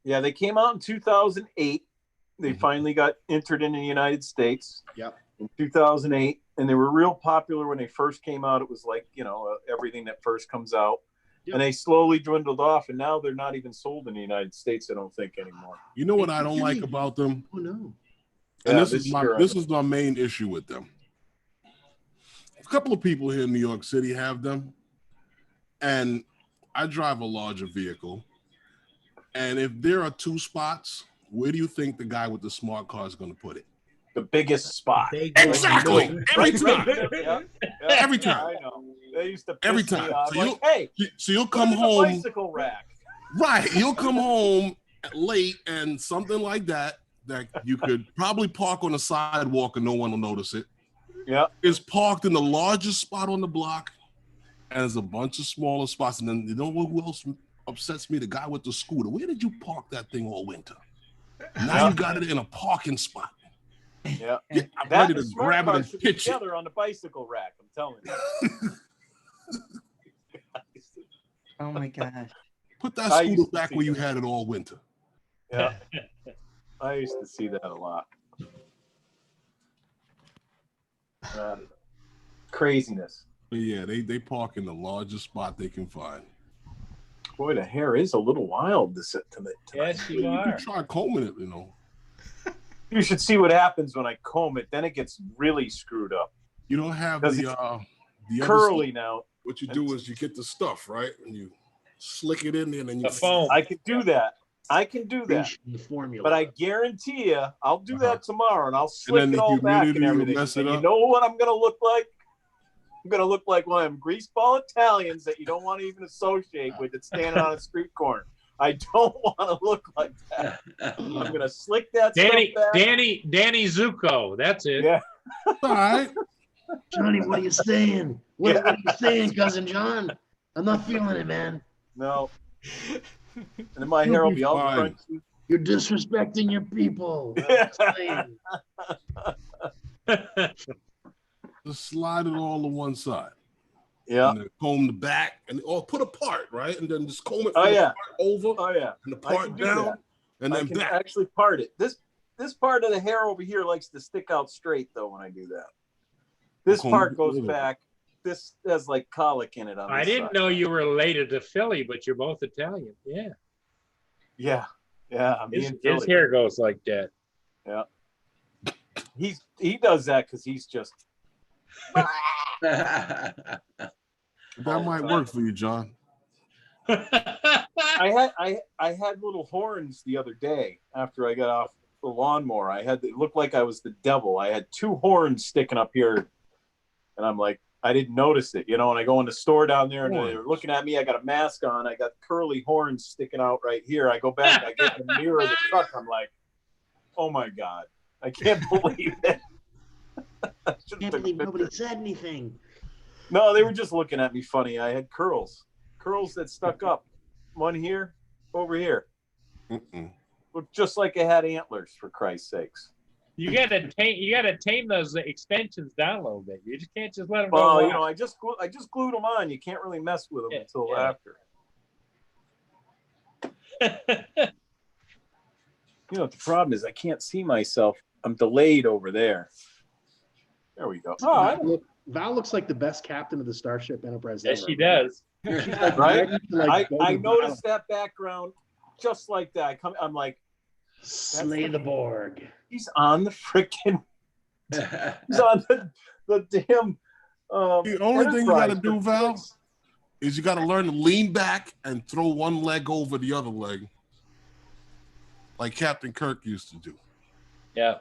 Yeah, they came out in 2008. They Mhm. finally got entered in the United States. Yep. In 2008, and they were real popular when they first came out. It was like, everything that first comes out. Yep. And they slowly dwindled off, and now they're not even sold in the United States, I don't think, anymore. You know what I don't like about them? Oh no. And Yeah, this is year, this is my main issue with them. A couple of people here in New York City have them, and I drive a larger vehicle. And if there are two spots, where do you think the guy with the smart car is going to put it? the biggest spot. Exactly. Every time. Yeah, Every time. I know. They used to piss Every me time. off. So Like, hey, So you'll put come it in the home, bicycle rack. right? You'll come home late and something like that you could probably park on the sidewalk and no one will notice it. Yeah. Is parked in the largest spot on the block, and there's a bunch of smaller spots. And then you know who else upsets me? The guy with the scooter. Where did you park that thing all winter? Now you got it in a parking spot. Yeah. I'm That ready and to smart grab it car and should be pitch it. together on the bicycle rack. I'm telling you. Oh my gosh. Put that I used scooter to back see where you that. had it all winter. Yeah. I used to see that a lot. Craziness. But yeah, they park in the largest spot they can find. Boy, the hair is a little wild this tonight. Yes, you You are. can try combing it, You should see what happens when I comb it. Then it gets really screwed up. You don't have Because the it's other curly stuff. now. What you do is you get the stuff, right? And you slick it in there and then you The foam. I can do that. I can do that. The formula. But I guarantee you, I'll do Uh-huh. that tomorrow, and I'll slick then it the all back humidity and will everything. mess it And you up. know what I'm gonna look like? I'm gonna look like one of them greaseball Italians that you don't want to even associate with that's standing on a street corner. I don't want to look like that. I'm gonna slick that Danny, stuff back. Danny Zuko. That's it. Yeah. all right. Johnny, what are you saying? What, Yeah. what are you saying, cousin John? I'm not feeling it, man. No. And then my You'll hair will be be all fine. crunchy. You're disrespecting your people. That's what I'm saying. Just slide it all to one side. Yeah. And then comb the back or put a part, right? And then just comb it Oh, from the yeah. part over Oh yeah. and the I part can do down that. and I then can back. actually part it. This part of the hair over here likes to stick out straight though when I do that. This Comb part it goes over. back. This has like colic in it on I this didn't side. know you were related to Philly, but you're both Italian. Yeah. Yeah. Yeah. I'm His, being his silly. hair goes like that. He does that because he's just That might work for you, John. I had little horns the other day after I got off the lawnmower. It looked like I was the devil. I had two horns sticking up here, and I'm like, I didn't notice it, And I go in the store down there, and they're looking at me. I got a mask on. I got curly horns sticking out right here. I go back. I get in the mirror of the truck. I'm like, oh my god, I can't believe it. I should've Can't took a believe picture. nobody said anything. No, they were just looking at me funny. I had curls that stuck up. One here, over here. Mm-mm. Looked just like it had antlers, for Christ's sakes. You gotta tame those extensions down a little bit. You just can't just let them go. Well, wild. I just glued them on. You can't really mess with them Yeah, until yeah. after. The problem is I can't see myself. I'm delayed over there. There we go. Oh, Val looks like the best captain of the Starship Enterprise Yes, ever. she does. She's like Right? ready to, like, go I to noticed that background just like that. I'm like, Slay the Borg. he's on the freaking. He's on the damn. The only thing you got to Enterprise, do, but Val, it's- is you got to learn to lean back and throw one leg over the other leg, like Captain Kirk used to do. Yeah.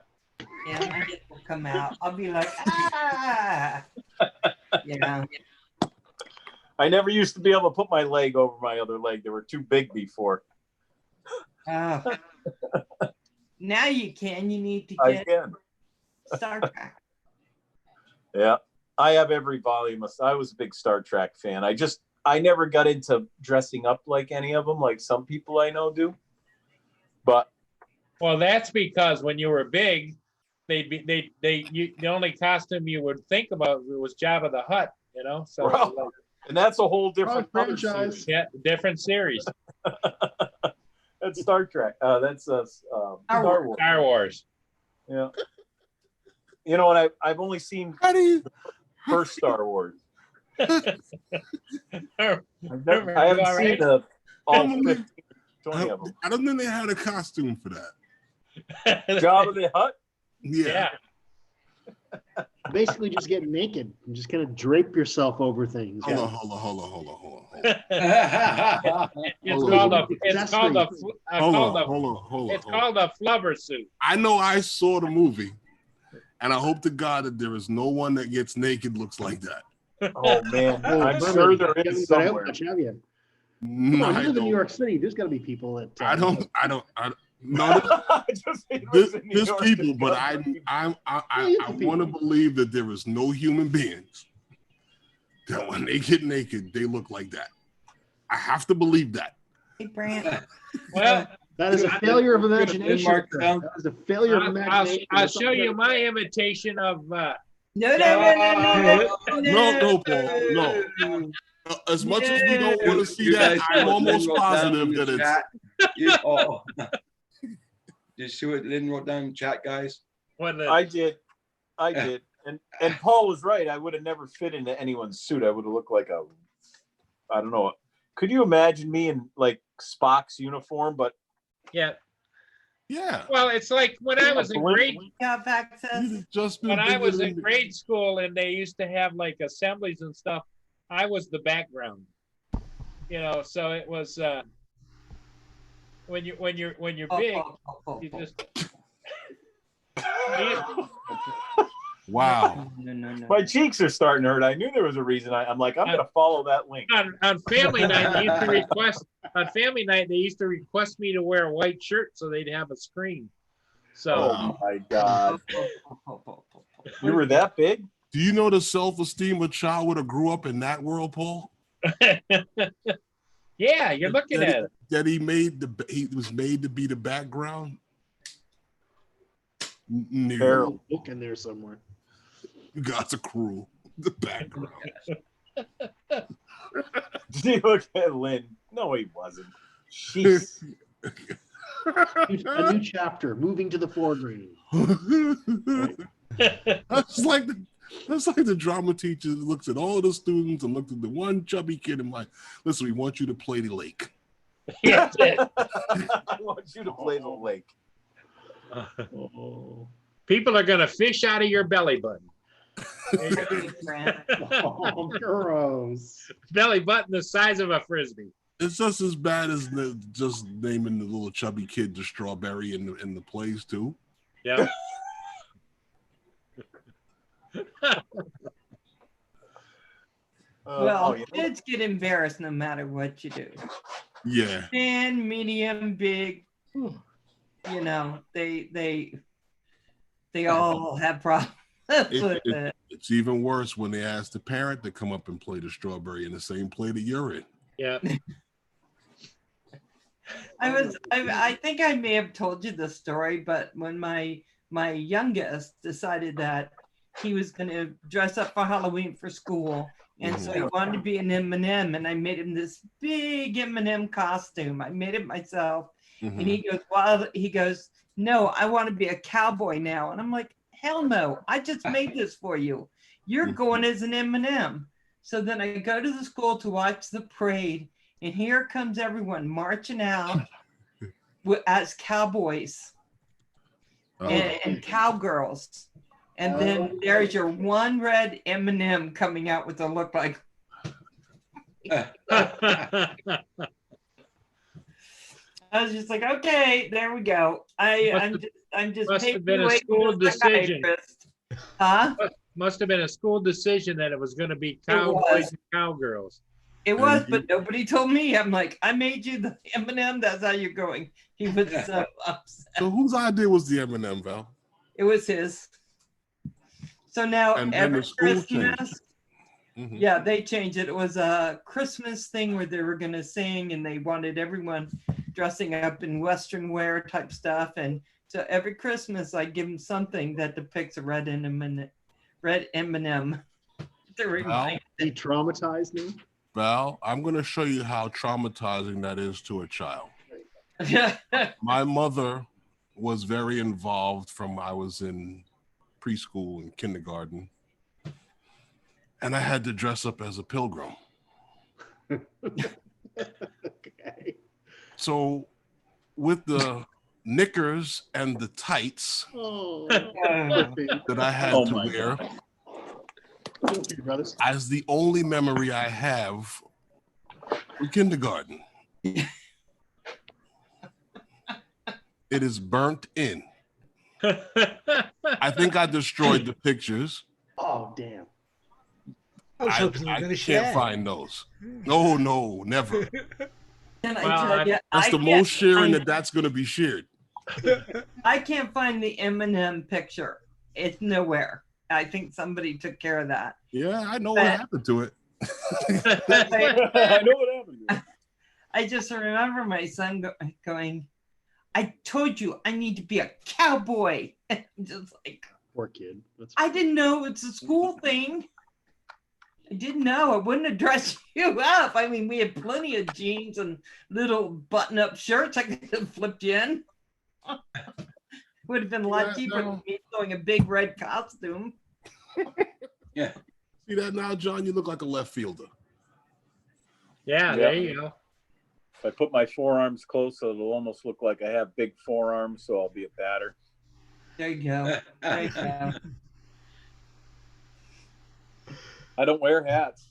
Yeah, my head will come out. I'll be like, ah. Yeah. I never used to be able to put my leg over my other leg. They were too big before. Oh. Now you can. You need to I get can. Star Trek. Yeah, I have every volume. I was a big Star Trek fan. I never got into dressing up like any of them, like some people I know do. But Well, that's because when you were big, the only costume you would think about was Jabba the Hutt. So Well, like, And that's a whole different other franchise. series. Yeah, different series. That's Star Trek. That's Star Wars. Star Wars. Yeah. You know, and I've only seen How do you? first Star Wars. Remember, I haven't all seen right? all 15, 20 of them. I don't think they had a costume for that. Jabba the Hutt. Yeah. Basically, just get naked and just kind of drape yourself over things. Hold on. It's Hold called on. it's called a flubber suit. I know I saw the movie, and I hope to God that there is no one that gets naked looks like that. Oh man, I'm Merman, sure there you is haven't got out somewhere. much, have you? No, Come on, I you live in New don't. York City. There's got to be people that. No, Just say there's lives in New York, people, there's but gotta be I Yeah, want to believe that there is no human beings that when they get naked, they look like that. I have to believe that. Hey, Brant. Well, That is a failure of imagination. Mark sir. down. That is a failure of imagination. I'll show you my imitation of. No. No, Paul, no. As much as we don't want to see You that, guys I'm see what almost Lynn wrote down positive in the that it's. chat? Did you see what Lynn wrote down in the chat, guys? I did. And Paul was right. I would have never fit into anyone's suit. I would have looked like I don't know. Could you imagine me in like Spock's uniform? But Yeah. Yeah. Well, it's like when I was in grade. Have access. You'd just been When I was thinking in grade school and they used to have like assemblies and stuff, I was the background. You know, so it was when you're big, you just Wow. No. my cheeks are starting to hurt. I knew there was a reason. I'm like, I'm gonna follow that link. on family night they used to request me to wear a white shirt so they'd have a screen. So Oh my god, you were that big? Do you know the self-esteem a child would have grew up in that world, Paul? yeah, you're looking at it. That he was made to be the background. No, Terrible. Book in there somewhere. you guys are cruel. The background. Did you look at Lynn? No, he wasn't. Jeez. A new chapter, moving to the foreground. That's like the drama teacher that looks at all the students and looks at the one chubby kid and like, listen, we want you to play the lake. Yeah, I want you to play the lake. people are gonna fish out of your belly button. Oh, gross. Belly button the size of a frisbee. It's just as bad as just naming the little chubby kid the strawberry in the plays too. Yeah. Well, yeah. kids get embarrassed no matter what you do. Yeah. Thin, medium, big. You know, they all have problems with it. It's even worse when they ask the parent to come up and play the strawberry in the same play that you're in. Yeah. I think I may have told you the story, but when my youngest decided that he was going to dress up for Halloween for school, and so he wanted to be an M&M, and I made him this big M&M costume. I made it myself, and he goes, no, I want to be a cowboy now, and I'm like, hell no, I just made this for you. You're going as an M&M. So then I go to the school to watch the parade, and here comes everyone marching out as cowboys and cowgirls. And then there's your one red M&M coming out with a look like. I was just like, okay, there we go. I'm just must have paving been the a way school for the decision. psychiatrist. Huh? Must have been a school decision that it was going to be cowboys and cowgirls. It was, but nobody told me. I'm like, I made you the M&M. That's how you're going. He was so upset. So whose idea was the M&M, Val? It was his. So now And then every the school Christmas, yeah, they changed it. It was a Christmas thing where they were going to sing, and they wanted everyone dressing up in Western wear type stuff. And so every Christmas, I give them something that depicts a red M&M to remind. He traumatized me. Val, I'm going to show you how traumatizing that is to a child. My mother was very involved from I was in preschool and kindergarten, and I had to dress up as a pilgrim. Okay. So with the knickers and the tights Oh, that I had Oh to my wear, brothers. as the only memory I have from kindergarten. It is burnt in. I think I destroyed the pictures. Oh, damn. I was I hoping you were going to share. can't find those. No, never. Can I Well, tell you? That's the I most sharing can't that's going to be shared. I can't find the Eminem picture. It's nowhere. I think somebody took care of that. Yeah, I know what happened to it. I know what happened. I just remember my son going, I told you I need to be a cowboy. And I'm just like, Poor kid. That's I didn't know it's a school thing. I didn't know. I wouldn't have dressed you up. I mean, we had plenty of jeans and little button-up shirts. I could have flipped you in. Would have been a lot cheaper than me throwing a big red costume. Yeah. See that now, John? You look like a left fielder. Yeah, there you go. If I put my forearms close, it'll almost look like I have big forearms, so I'll be a batter. There you go. There you go. I don't wear hats.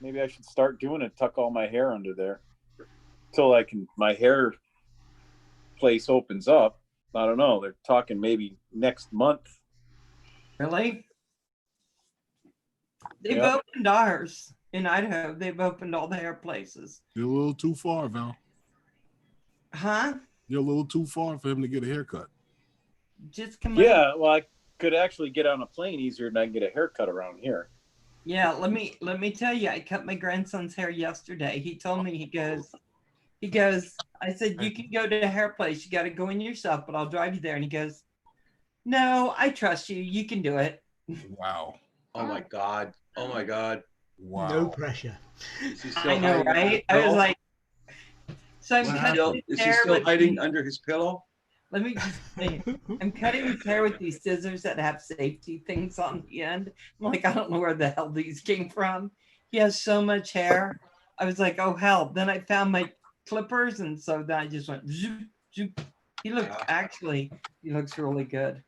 Maybe I should start doing it. Tuck all my hair under there until my hair place opens up. I don't know. They're talking maybe next month. Really? They've Yeah. opened ours in Idaho. They've opened all the hair places. You're a little too far, Val. Huh? You're a little too far for him to get a haircut. Just come on. Yeah, well, I could actually get on a plane easier than I can get a haircut around here. Yeah, let me tell you, I cut my grandson's hair yesterday. He told me, he goes, I said, you can go to a hair place. You got to go in yourself, but I'll drive you there. And he goes, no, I trust you. You can do it. Wow. Oh my God. Oh my God. Wow. No pressure. Is he still I know, hiding under right? his I was pillow? like, so I'm Is he cutting still, his is he hair still with hiding these- under his pillow? Let me just say, I'm cutting his hair with these scissors that have safety things on the end. I'm like, I don't know where the hell these came from. He has so much hair. I was like, oh hell. Then I found my clippers, and so then I just went zoop, zoop. He looks he looks really good.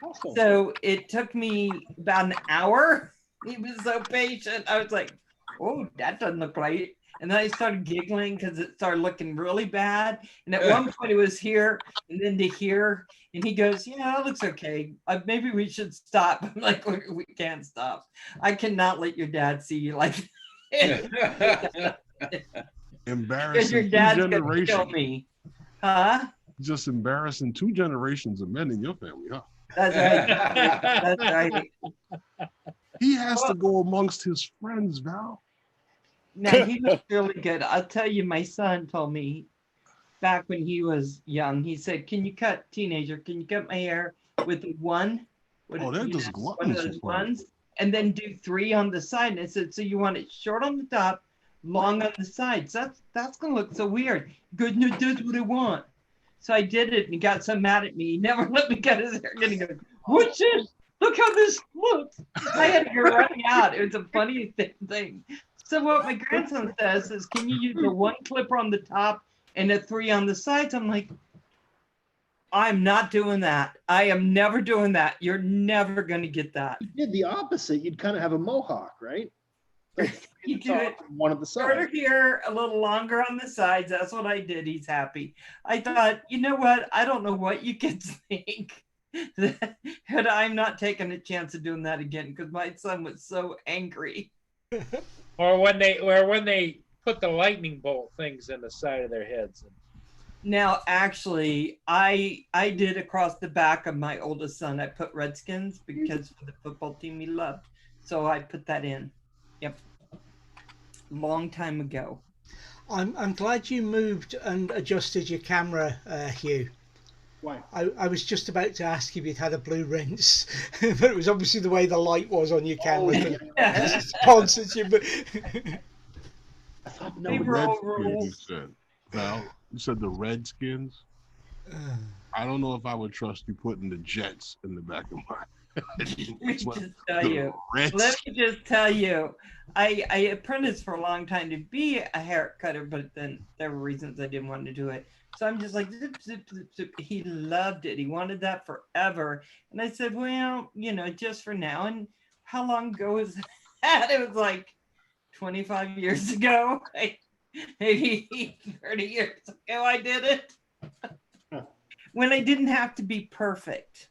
awesome. So it took me about an hour. He was so patient. I was like, oh, that doesn't look right. And then I started giggling because it started looking really bad. And at one point it was here and then to here. And he goes, yeah, that looks okay. Maybe we should stop. I'm like, we can't stop. I cannot let your dad see you like that. Because Embarrassing. your Two dad's going to kill generations. me. Huh? Just embarrassing 2 generations of men in your family, huh? That's right. That's right. He has to go amongst his friends, Val. Now he looks really good. I'll tell you, my son told me back when he was young, he said, can you cut my hair with one? Oh, they're just one of gluttons those for fun. ones, and then do 3 on the side. And I said, so you want it short on the top, long on the sides. That's gonna look so weird. Good, no, that's what I want. So I did it, and he got so mad at me. He never let me cut his hair again. He goes, what's this? Look how this looks. I had to go running out. It was the funniest thing. So what my grandson says is, can you use the 1 clipper on the top and the 3 on the sides? I'm like, I'm not doing that. I am never doing that. You're never going to get that. You did the opposite. You'd kind of have a mohawk, right? Like, You do it one at the shorter side. here, a little longer on the sides. That's what I did. He's happy. I thought, you know what? I don't know what you kids think. that I'm not taking a chance of doing that again because my son was so angry. Or when they put the lightning bolt things in the side of their heads. Now, actually, I did across the back of my oldest son. I put Redskins because for the football team he loved. So I put that in. Yep. Long time ago. I'm glad you moved and adjusted your camera, Hugh. Why? I was just about to ask if you'd had a blue rinse, but it was obviously the way the light was on your camera. Oh, that sponsored you, but I thought The They no. were all Redskins, you rules. said. Val, you said the Redskins. I don't know if I would trust you putting the Jets in the back of my Let me It's like just tell the you. Redskins. Let me just tell you. I apprenticed for a long time to be a hair cutter, but then there were reasons I didn't want to do it. So I'm just like zip, zip, zip, zip. He loved it. He wanted that forever. And I said, well, you know, just for now. And how long ago was that? It was like 25 years ago. Maybe 30 years ago I did it. When I didn't have to be perfect.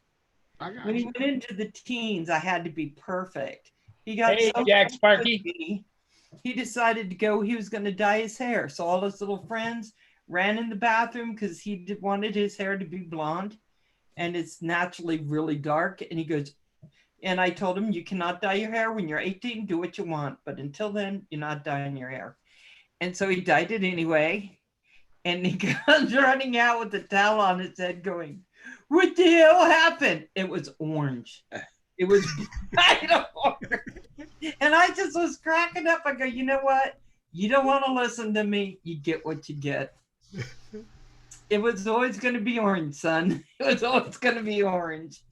I got When he you. went into the teens, I had to be perfect. He got Hey, so Jack close Sparky. with me, he decided to go. He was going to dye his hair. So all his little friends ran in the bathroom because wanted his hair to be blonde, and it's naturally really dark. And he goes, and I told him, you cannot dye your hair when you're 18. Do what you want, but until then, you're not dyeing your hair. And so he dyed it anyway. And he comes running out with the towel on his head, going, "What the hell happened?" It was orange. It was bright orange. And I just was cracking up. I go, you know what? You don't want to listen to me. You get what you get. It was always going to be orange, son. It was always going to be orange.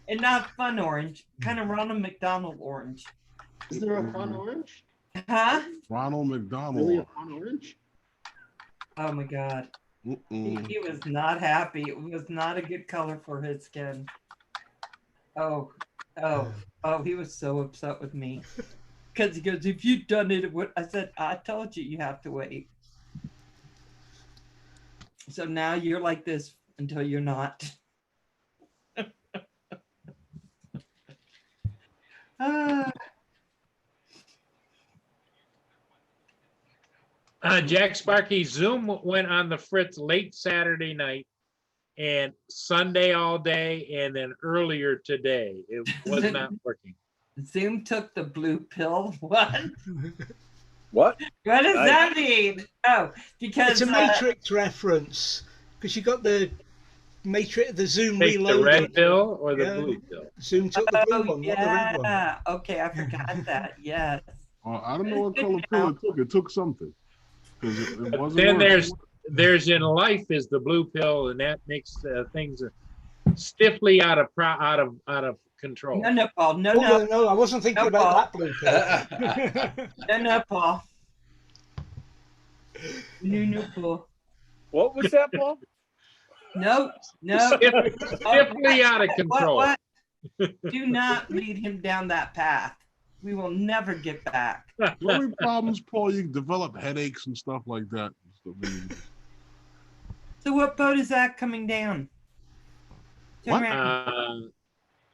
And not fun orange, kind of Ronald McDonald orange. Is there a fun orange? Huh? Ronald McDonald. Really a fun orange? Oh my God. Mm-mm. He was not happy. It was not a good color for his skin. Oh, he was so upset with me. Because he goes, if you'd done it, I said, I told you, you have to wait. So now you're like this until you're not. Jack Sparky, Zoom went on the fritz late Saturday night and Sunday all day, and then earlier today. It was not working. Zoom took the blue pill. What? What? What does Nice. that mean? Oh, because It's a Matrix reference because you got the Matrix, the Zoom Take the Reloaded. red pill or the Yeah. blue pill? Zoom took the blue oh one, not the red one. yeah. Okay, I forgot that. Yes. I don't know what color pill it took. It took something. 'Cause it But wasn't then working. there's in life is the blue pill, and that makes things stiffly out of control. No, Paul. No, Oh, no, I wasn't thinking No, about Paul. that blue pill. No, Paul. No, Paul. What was that, Paul? No. Stiffly out of control. What? Do not lead him down that path. We will never get back. The only problems, Paul, you develop headaches and stuff like that. So what boat is that coming down? Turn What? around.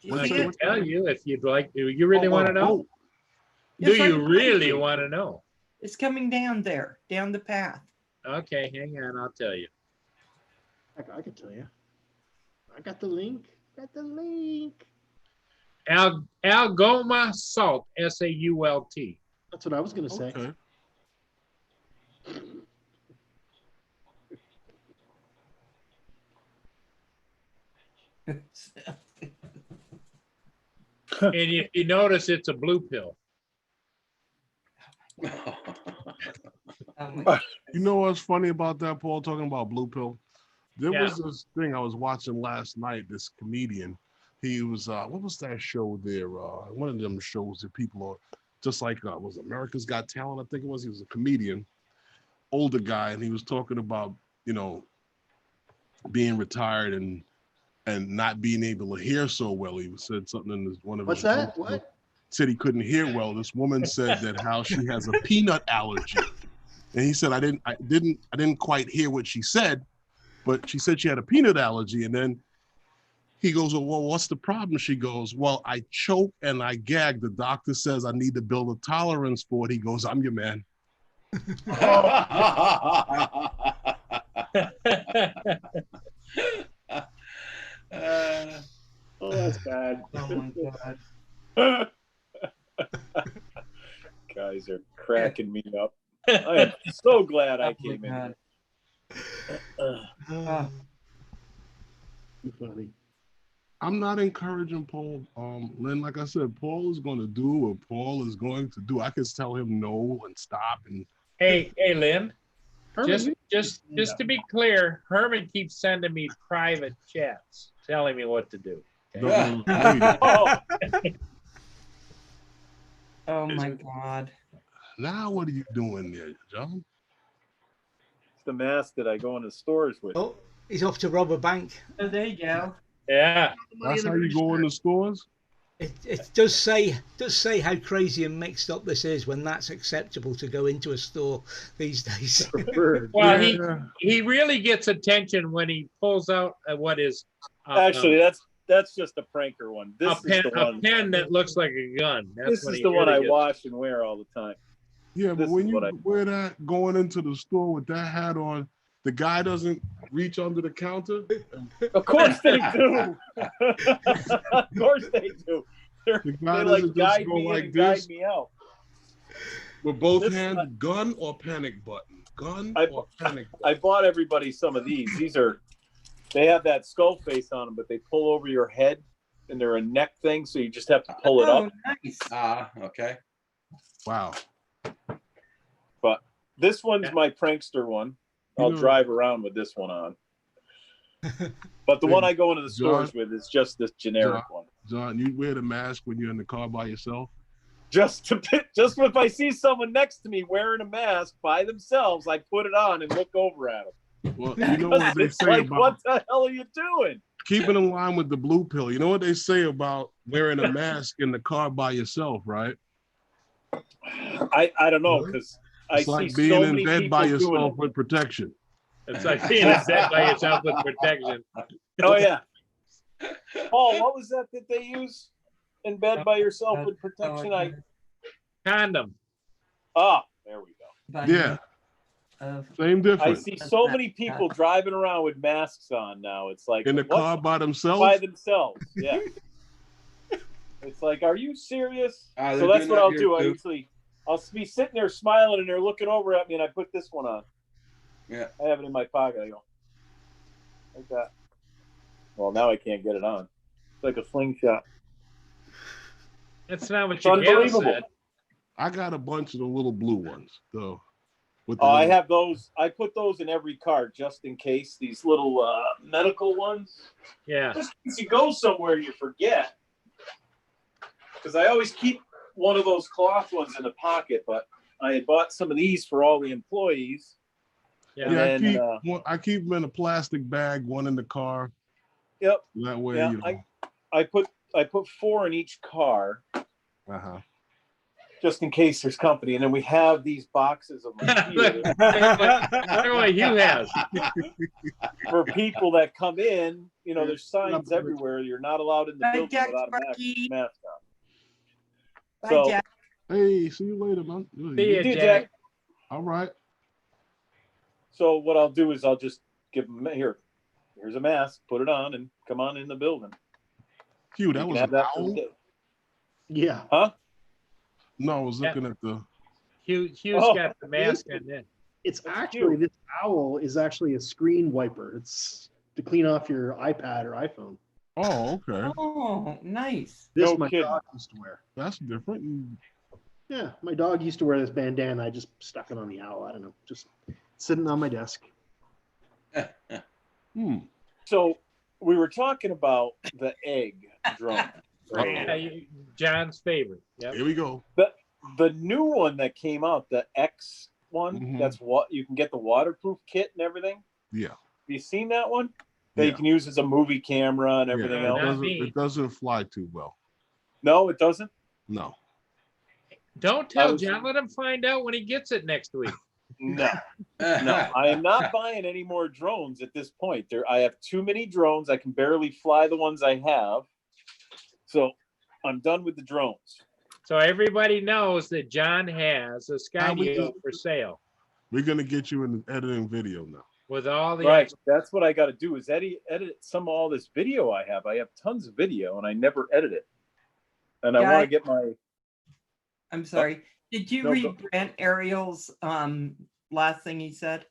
Do you I see can it? tell you if you'd like. Do you really want to know? Yes, Do I you do. really want to know? It's coming down there, down the path. Okay, hang on. I'll tell you. I can tell you. I got the link. Got the link. Algoma Salt, SAULT. That's what I was going to say. Okay. And you notice it's a blue pill. Oh my You know what's funny about that, Paul, talking about blue pill? There Yeah. was this thing I was watching last night, this comedian. He was, what was that show there? One of them shows that people are just like, was America's Got Talent? I think it was. He was a comedian, older guy, and he was talking about, being retired and not being able to hear so well. He said something in one of What's his that? jokes. What? Said he couldn't hear well. This woman said that how she has a peanut allergy. And he said, I didn't quite hear what she said, but she said she had a peanut allergy. And then he goes, well, what's the problem? She goes, well, I choke and I gag. The doctor says I need to build a tolerance for it. He goes, I'm your man. Oh, that's bad. Oh my God. Guys are cracking me up. I am so glad I Oh my came in. God. here. Oh, Too funny. I'm not encouraging Paul. Lynn, like I said, Paul is going to do what Paul is going to do. I can tell him no and stop. And Hey, Lynn. Herman, Just to be clear, Herman keeps sending me private chats telling me what to do. Okay? Oh, Oh my God. Now what are you doing there, John? it's the mask that I go into stores with. Oh, he's off to rob a bank. Oh, there you go. Yeah. That's how you go in the stores? It does say how crazy and mixed up this is when that's acceptable to go into a store these days. Preferred. Well, Yeah. he really gets attention when he pulls out what is Actually, that's just a pranker one. This a is the a one. pen that looks like a gun. That's This when is he the one really I gets- wash and wear all the time. Yeah, but This when is you what I- wear that going into the store with that hat on, the guy doesn't reach under the counter. Of course they do. Of course they do. The guy They doesn't like just guide go me in like and guide this me out. with both This- hands, gun or panic button. Gun I- or panic button. I bought everybody some of these. They have that skull face on them, but they pull over your head and they're a neck thing, so you just have to pull it Oh, up. nice. Okay. Wow. But this one's my prankster one. I'll You know- drive around with this one on. But the Hey, one I go into the stores John- with is just this generic one. John, you wear the mask when you're in the car by yourself? Just if I see someone next to me wearing a mask by themselves, I put it on and look over at them. Well, you know what they It's say like, about what the hell are you doing? keeping in line with the blue pill. You know what they say about wearing a mask in the car by yourself, right? I don't know, because I It's see like so being many in bed people by doing yourself it. with protection. It's like being in bed by yourself with protection. Oh yeah. Paul, what was that they use in bed by yourself with protection? Condom. There we go. By Yeah, of same I difference. see so many people driving around with masks on now. It's like In the what? car by themselves? By themselves. Yeah. It's like, are you serious? They're So that's doing what that I'll here, do. too. I'll be sitting there smiling and they're looking over at me and I put this one on. Yeah. I have it in my pocket. I go like that. Well, now I can't get it on. It's like a slingshot. That's not what It's your gal unbelievable. said. I got a bunch of the little blue ones, though. With the Oh, I little- have those. I put those in every car just in case. These little medical ones. Yeah. Just in case you go somewhere you forget. Because I always keep one of those cloth ones in the pocket, but I had bought some of these for all the employees. Yeah. Yeah, And I keep them in a plastic bag, one in the car. Yep. That way, Yeah, you know. I put 4 in each car Uh-huh. just in case there's company. And then we have these boxes of mosquitoes Look what Hugh has. for people that come in. You know, there's signs everywhere. You're not allowed in the Bye, building Jack without a Sparky. mask on. Bye, So- Jack. Hey, see you later, man. See ya, See you, Jack. All right. So what I'll do is I'll just give them here's a mask, put it on, and come on in the building. Hugh, You that can was have an that for the owl? day. Yeah. Huh? No, I was Yeah. looking at the. Hugh's Oh, got the mask on there. It's That's actually, cute. this owl is actually a screen wiper. It's to clean off your iPad or iPhone. Oh, okay. Oh, nice. This No my kidding. dog used to wear. That's different. Yeah, my dog used to wear this bandana. I just stuck it on the owl. I don't know, just sitting on my desk. Hmm. So we were talking about the egg drone. John's favorite. Yep. Here we go. The new one that came out, the X one, Mhm. that's what you can get the waterproof kit and everything. Yeah. Have you seen that one? That you Yeah. can use as a movie camera and everything Yeah, else. Not me. it doesn't fly too well. No, it doesn't. No. Don't tell I was- John. Let him find out when he gets it next week. No, no, I am not buying any more drones at this point. I have too many drones. I can barely fly the ones I have. So I'm done with the drones. So everybody knows that John has a Skydio for sale We're gonna get you in the editing video now. with all the Right. That's what I got to do is edit all this video I have. I have tons of video and I never edit it. And I Yeah, want I- to get my, I'm sorry. Did you No, read go- Brent Ariel's last thing he said?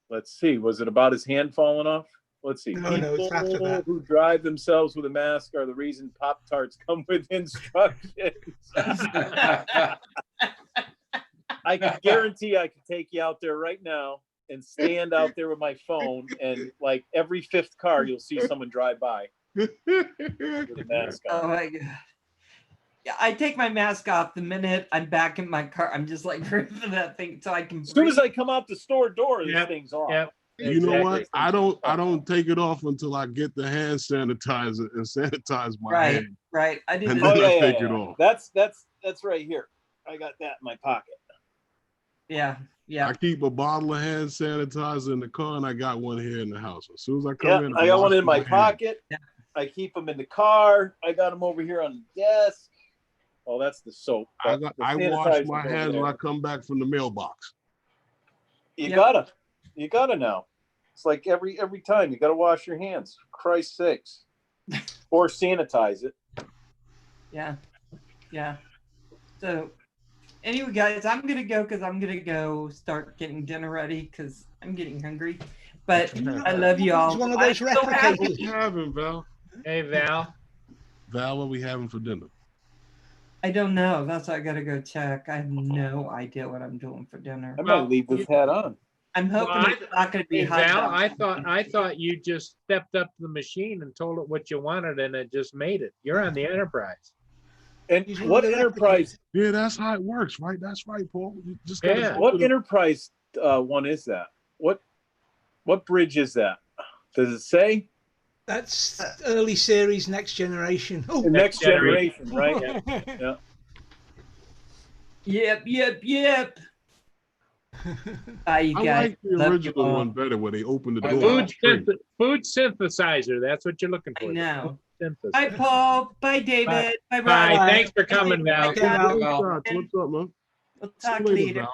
let's see, was it about his hand falling off? Let's see. No, no, it's after People that. who drive themselves with a mask are the reason Pop-Tarts come with instructions. I can guarantee I can take you out there right now and stand out there with my phone, and like every fifth car, you'll see someone drive by with a mask on. Oh my god. Yeah, I take my mask off the minute I'm back in my car. I'm just like ripping that thing so I can. As soon as I come out the store door, this Yep, thing's off. Yep. You know what? Exactly. I don't take it off until I get the hand sanitizer and sanitize my Right, hand. right. I did. And the then Oh I yeah, take yeah, it yeah. off. That's right here. I got that in my pocket. Yeah, yeah. I keep a bottle of hand sanitizer in the car, and I got one here in the house. As soon as I come Yeah, in, I got wash one in my hands. pocket. Yeah. I keep them in the car. I got them over here on the desk. Oh, that's the soap. I but the wash sanitizer's my over hands there. when I come back from the mailbox. You Yeah. gotta now. It's like every time you gotta wash your hands. For Christ's sakes, or sanitize it. Yeah, yeah. So, anyway, guys, I'm gonna go because I'm gonna go start getting dinner ready because I'm getting hungry. But I love you all. It's one of those I'm so What happy. we having, Val? Hey, Val. Val, what we having for dinner? I don't know. That's why I gotta go check. I have no idea what I'm doing for dinner. I might leave this hat on. I'm hoping Well, it's not gonna be Hey, hot. Val, dog. I thought you just stepped up to the machine and told it what you wanted, and it just made it. You're on the Enterprise. And He's what one of the enterprise? Yeah, that's how it works, right? That's right, Paul. You just gotta Yeah. go What to the- enterprise one is that? What bridge is that? Does it say? That's early series, Next Generation. Oh, The next generation, right? Yeah. Yep, yep, yep. Bye, you I guys. like the Love you original all. one better, where they open the I door. know. and drink. Food synthesizer. That's what you're looking I for. know. Food Bye, synthesizer. Paul. Bye, David. Bye, Bye. Rob. Thanks for coming, Val. Okay, Val. What's up, man? We'll See talk you later, later. Val.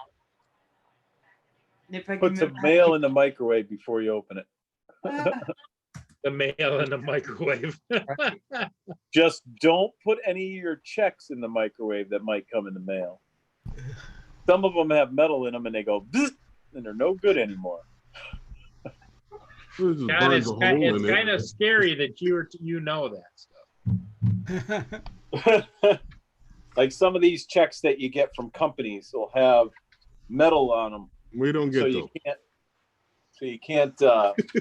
If I Put can some remember. mail in the microwave before you open it. Ah, The mail in the microwave. Just don't put any of your checks in the microwave that might come in the mail. Some of them have metal in them and they go, "Bzz," and they're no good anymore. It just God, burns it's a hole kind, in it. kind of scary that you know that stuff. Like some of these checks that you get from companies will have metal on them, We don't get so those. you can't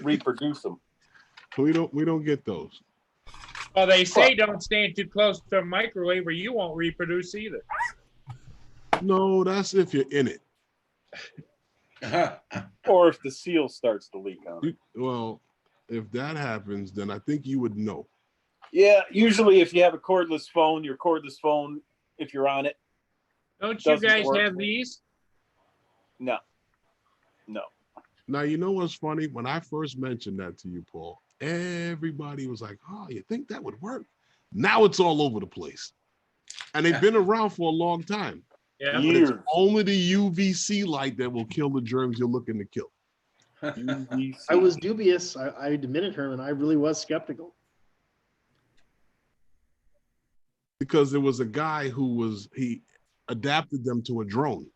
reproduce them. We don't get those. Well, they say don't stand too close to a microwave or you won't reproduce either. No, that's if you're in it. Or if the seal starts to leak on it. Well, if that happens, then I think you would know. Yeah, usually if you have a cordless phone, your cordless phone, if you're on it, Don't you Doesn't guys work. have these? no. Now, you know what's funny? When I first mentioned that to you, Paul, everybody was like, oh, you think that would work? Now it's all over the place. And they've been around for a long time. Yeah. But Years. it's only the UVC light that will kill the germs you're looking to kill. I was dubious. I admit it, Herman. I really was skeptical. Because there was a guy he adapted them to a drone.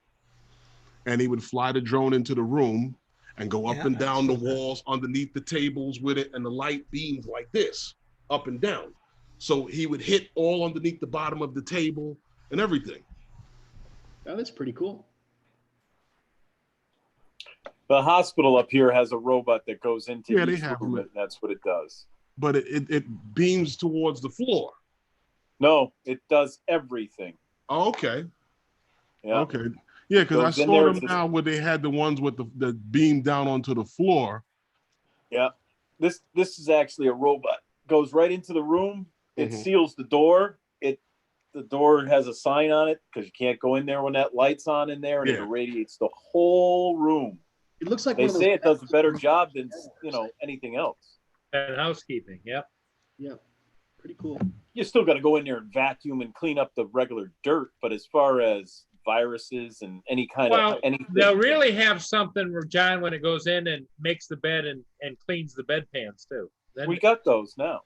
And he would fly the drone into the room and go up Yeah, and down the I saw that. walls underneath the tables with it, and the light beams like this, up and down. So he would hit all underneath the bottom of the table and everything. Oh, that's pretty cool. The hospital up here has a robot that goes into Yeah, they each have room, them. and that's what it does. But it beams towards the floor. No, it does everything. Oh, okay. Yeah. Okay. Yeah, because I Goes in saw there, them it's now where they had the ones with the beam down onto the floor. Yeah. This is actually a robot. Goes right into the room. It Mhm. seals the door. The door has a sign on it because you can't go in there when that light's on in there, and it Yeah. irradiates the whole room. It looks like They one of those say it does a better job than anything else. And housekeeping. Yep. Yeah, pretty cool. You still got to go in there and vacuum and clean up the regular dirt, but as far as viruses and any kind Well, of anything, they'll really have something where John, when it goes in and makes the bed and cleans the bedpans too. Then we got those now.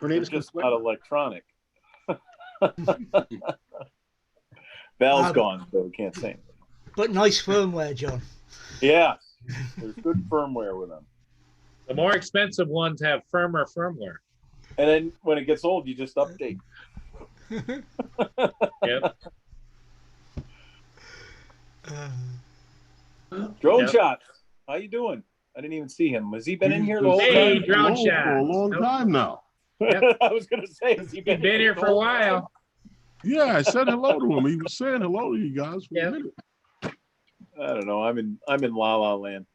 Her They're name's just not electronic. Val's gone, so we can't say anything. But nice firmware, John. Yeah, there's good firmware with them. The more expensive ones have firmer firmware. And then when it gets old, you just update. Yep. Drone Yep. shots. How you doing? I didn't even see him. Has he been in here the whole Hey, time? drone For a shots. long Nope. time now. Yep. I was gonna say, has he He's been, been here the for a whole while. Yeah, I said hello to him. He was saying hello to you guys for Yeah. a minute. time? I don't know. I'm in La La Land.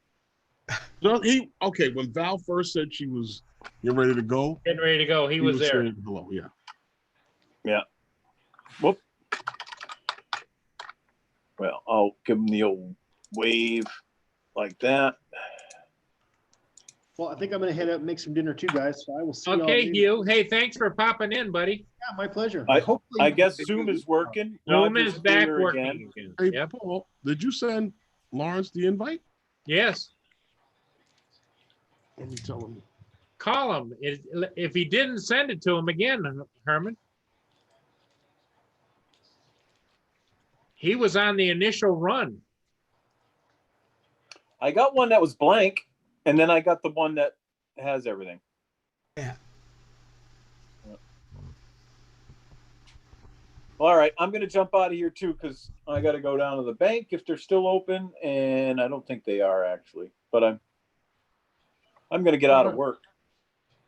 So okay, when Val first said she was getting ready to go, Getting ready to go. He was there. saying hello, yeah. Whoop. Well, I'll give him the old wave like that. Well, I think I'm gonna head up and make some dinner too, guys. So I will see you all Okay, later. Hugh. Hey, thanks for popping in, buddy. Yeah, my pleasure. I Hopefully, guess Zoom is working. Zoom Roger's is back here working again. again. Hey, Yep. Paul, did you send Lawrence the invite? Yes. Let me tell him. Call him. If he didn't send it to him again, Herman. He was on the initial run. I got one that was blank, and then I got the one that has everything. Yeah. All right, I'm going to jump out of here too because I got to go down to the bank if they're still open, and I don't think they are actually. But I'm going to get out of work.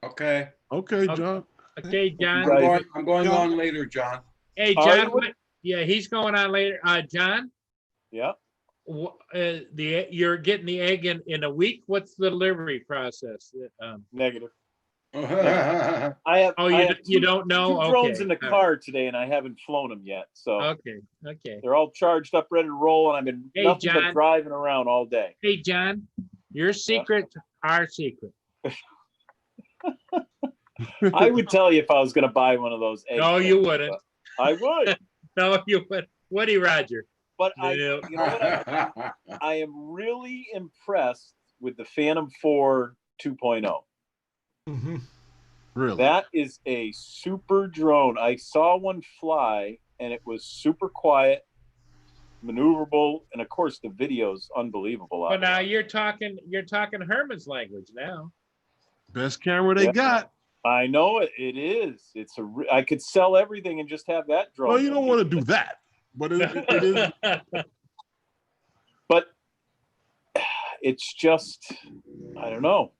Okay. Okay, John. Okay, John. Right. I'm going on later, John. Hey, Are John. you? Yeah, he's going on later. John, Yeah. you're getting the egg in a week. What's the delivery process? Negative. Okay. I have. Oh, I have you two- don't know? Two drones Okay. in the All car today, and I haven't flown them yet. So Okay. Okay. they're all charged up, ready to roll, and I've been Hey, nothing John. but driving around all day. Hey, John, your secret, our secret. I would tell you if I was going to buy one of those eggs. No, you wouldn't. I would, No, you would. Woody Roger. but No. you know what? I am really impressed with the Phantom 4 2.0. Mm-hmm. Really? That is a super drone. I saw one fly, and it was super quiet, maneuverable, and of course the video's unbelievable. But now you're talking Herman's language now. Best camera they Yeah. got. I know it. It is. It's I could sell everything and just have that drone. Well, you don't want to do that, but it is. But it's just, I don't know.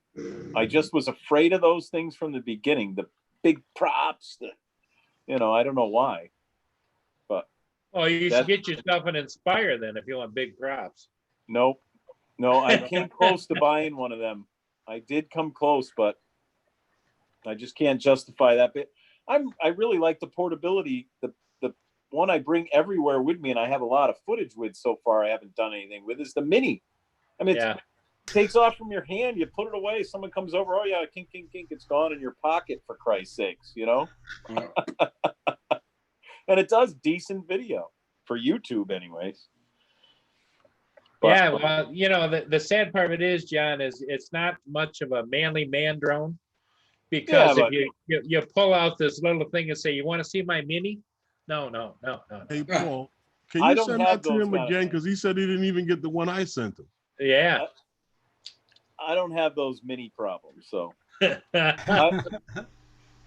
I just was afraid of those things from the beginning. The big props, I don't know why. But Oh, you should get yourself an Inspire then if you want big props. no, I came close to buying one of them. I did come close, but I just can't justify that bit. I really like the portability. The one I bring everywhere with me, and I have a lot of footage with so far. I haven't done anything with is the Mini. I mean, Yeah. it takes off from your hand. You put it away. Someone comes over. Oh yeah, kink, kink, kink. It's gone in your pocket for Christ's sakes, And it does decent video for YouTube, anyways. But- Yeah, well, the sad part of it is, John, is it's not much of a manly man drone because Yeah, if you pull out this little thing and say, "You want to see my Mini?" No. Hey, Paul, can I you don't send have that to those him kind of again? things. Because he said he didn't even get the one I sent him. Yeah. I don't have those mini problems, so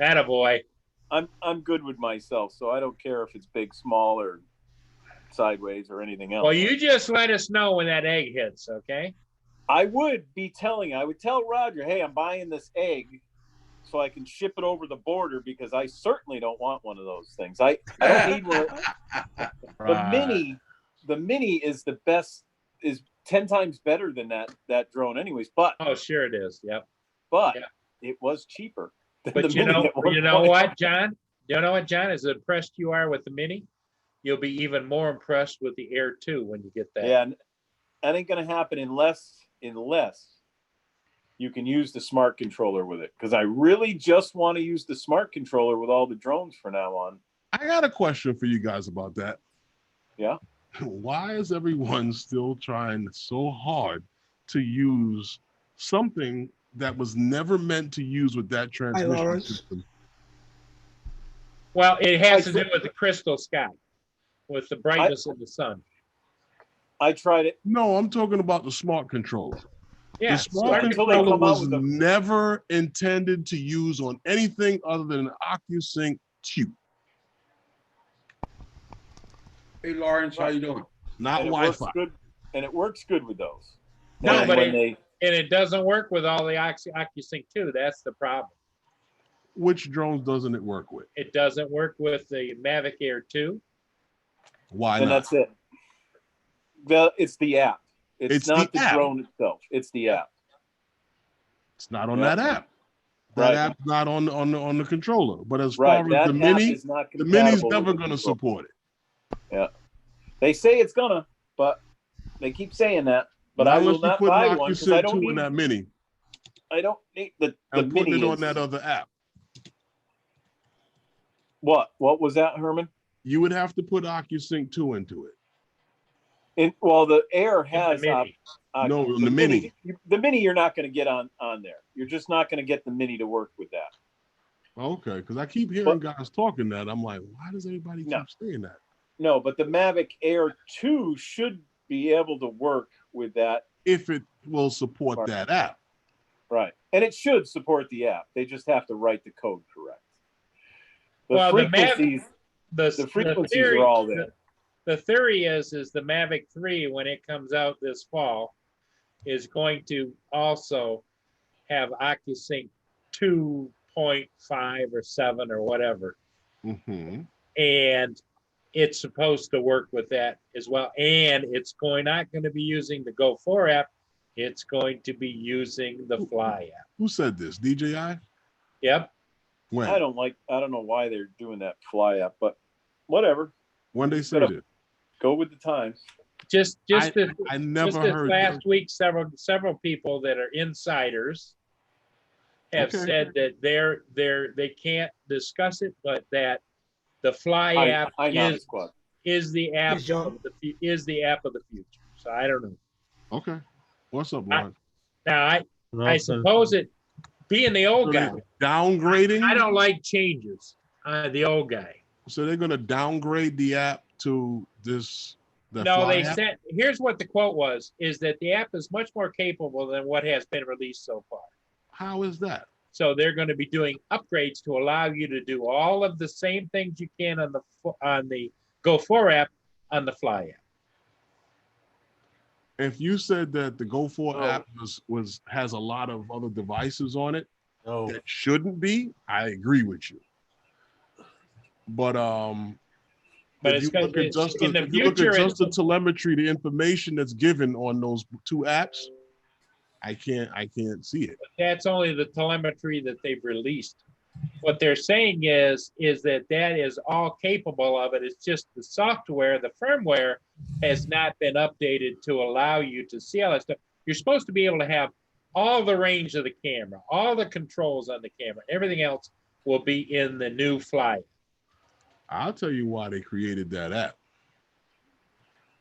Attaboy. I'm good with myself. So I don't care if it's big, small, or sideways or anything else. Well, you just let us know when that egg hits, okay? I would tell Roger, hey, I'm buying this egg so I can ship it over the border because I certainly don't want one of those things. I don't need one. The mini is the best, is 10 times better than that drone anyways. But Oh, sure it is. Yep. but Yeah. it was cheaper than But the you Mini know, at one you know point. what, John? You know what, John? As impressed you are with the Mini, you'll be even more impressed with the Air 2 when you get that. Yeah, and that ain't gonna happen unless you can use the smart controller with it. Because I really just want to use the smart controller with all the drones from now on. I got a question for you guys about that. Yeah. Why is everyone still trying so hard to use something that was never meant to use with that transmission Lawrence. system? Well, it has to do with the crystal sky, with the brightness of the sun. I tried it. No, I'm talking about the smart controller. Yeah, The small smart Until they controller come out was with a- never intended to use on anything other than an OcuSync tube, Hey, Lawrence, how you doing? not and it works Wi-Fi. good, and it works good with those. No, And but when it doesn't work with all the OcuSync 2. That's the problem. Which drones doesn't it work with? It doesn't work with the Mavic Air 2. Why and not? that's it. It's the app. It's It's not the the app. drone itself. It's the app. It's not on Yeah. that app. That Right. app's not on the controller. But as Right. far That as the app Mini, is not the Mini's compatible never with the going to control. support it. Yeah. They say it's gonna, but they keep saying that. But Not I will unless you not put buy an one because I OcuSync don't 2 in need. that Mini I don't need the and putting mini it on is- that other app. What? What was that, Herman? You would have to put OcuSync 2 into it. Well, the Air The has Mini. No, the Mini. The Mini, you're not going to get on there. You're just not going to get the Mini to work with that. Okay, because I keep hearing guys talking that. I'm like, why does everybody No. keep saying that? No, but the Mavic Air 2 should be able to work with that. If it will support Right. that app. Right. And it should support the app. They just have to write the code correct. The Well, the frequencies, The frequencies theory, are all there. The theory is the Mavic 3, when it comes out this fall, is going to also have OcuSync 2.5 or 7 or whatever. Mm-hmm. And it's supposed to work with that as well. And it's not going to be using the Go 4 app. It's going to be using the Fly app. Who said this? DJI? Yep. When? I don't know why they're doing that Fly app, but whatever. When they said it? Go with the times. I never heard last that. week, several people that are insiders have Okay. said that they can't discuss it, but that the Fly app I know is it's quad. the app Yes, John. of the app of the future. So I don't know. Okay. What's up, Lawrence? Now I suppose it being the old So guy, they're downgrading? I don't like changes. The old guy. So they're going to downgrade the app to the No, Fly they app? said, here's what the quote was, is that the app is much more capable than what has been released so far. How is that? So they're going to be doing upgrades to allow you to do all of the same things you can on the Go 4 app on the Fly app. If you said that the Go 4 app has a lot of other devices on it that shouldn't be, I agree with you. But But if it's you look gonna- at just in the if you look future, at just it's- the telemetry, the information that's given on those two apps, I can't see it. That's only the telemetry that they've released. What they're saying is that is all capable of it. It's just the software, the firmware has not been updated to allow you to see all that stuff. You're supposed to be able to have all the range of the camera, all the controls on the camera, everything else will be in the new Fly. I'll tell you why they created that app.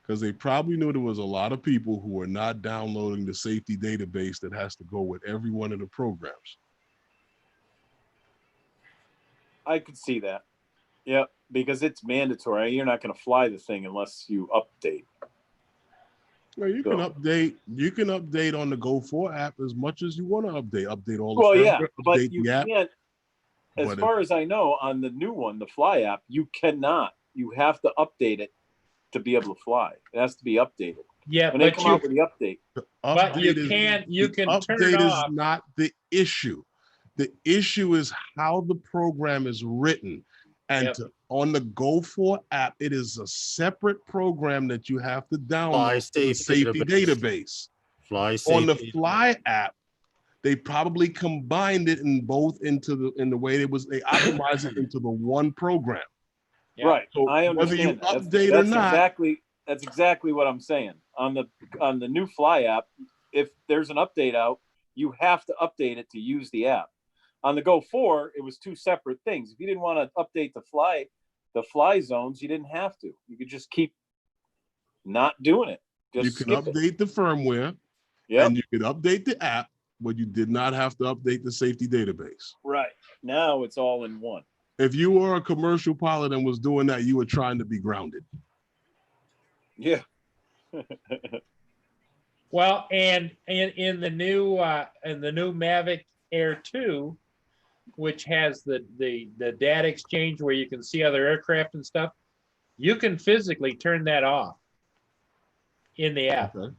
Because they probably knew there was a lot of people who were not downloading the safety database that has to go with every one of the programs. I could see that. Yep, because it's mandatory. You're not going to fly the thing unless you update. Well, you can update on the Go 4 app as much as you want to update all the Well, yeah, firmware, but update you the app. can't. As But far as I know, on the new one, the Fly app, you cannot. You have to update it to be able to fly. It has to be updated. Yeah, When they but come out with the update. But you Update is- can the turn it update off. is not the issue. The issue is how the program is written. And Yep. on the Go 4 app, it is a separate program that you have to download to the safety database. On the Fly app, they probably combined it in the way they optimized it into the one program. Yeah. Right. So I whether you understand. that. update or That's not- that's exactly what I'm saying. On the new Fly app, if there's an update out, you have to update it to use the app. On the Go 4, it was two separate things. If you didn't want to update the fly zones, you didn't have to. You could just keep not doing it. Just You can skip it. update the firmware Yep. and you can update the app, but you did not have to update the safety database. Right. Now it's all in one. If you were a commercial pilot and was doing that, you were trying to be grounded. Yeah. Well, and in the new Mavic Air 2, which has the data exchange where you can see other aircraft and stuff, you can physically turn that off in the app. Okay.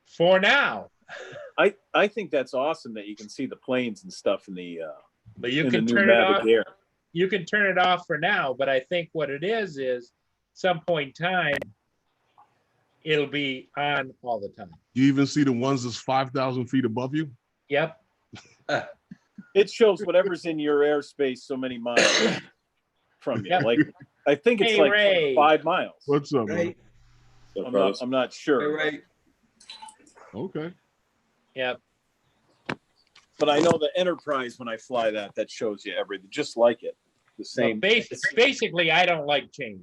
For now. I think that's awesome that you can see the planes and stuff in the But you in can the new turn it Mavic off. Air. You can turn it off for now, but I think what it is some point in time it'll be on all the time. You even see the ones that's 5,000 feet above you? Yep. It shows whatever's in your airspace so many miles from you. Yep. Like I think it's Hey, like Ray. 5 miles. What's up, Right. man? I'm not Hey, sure. Ray. Okay. Yep. But I know the Enterprise, when I fly that shows you everything, just like it. The same. Basically, I don't like change.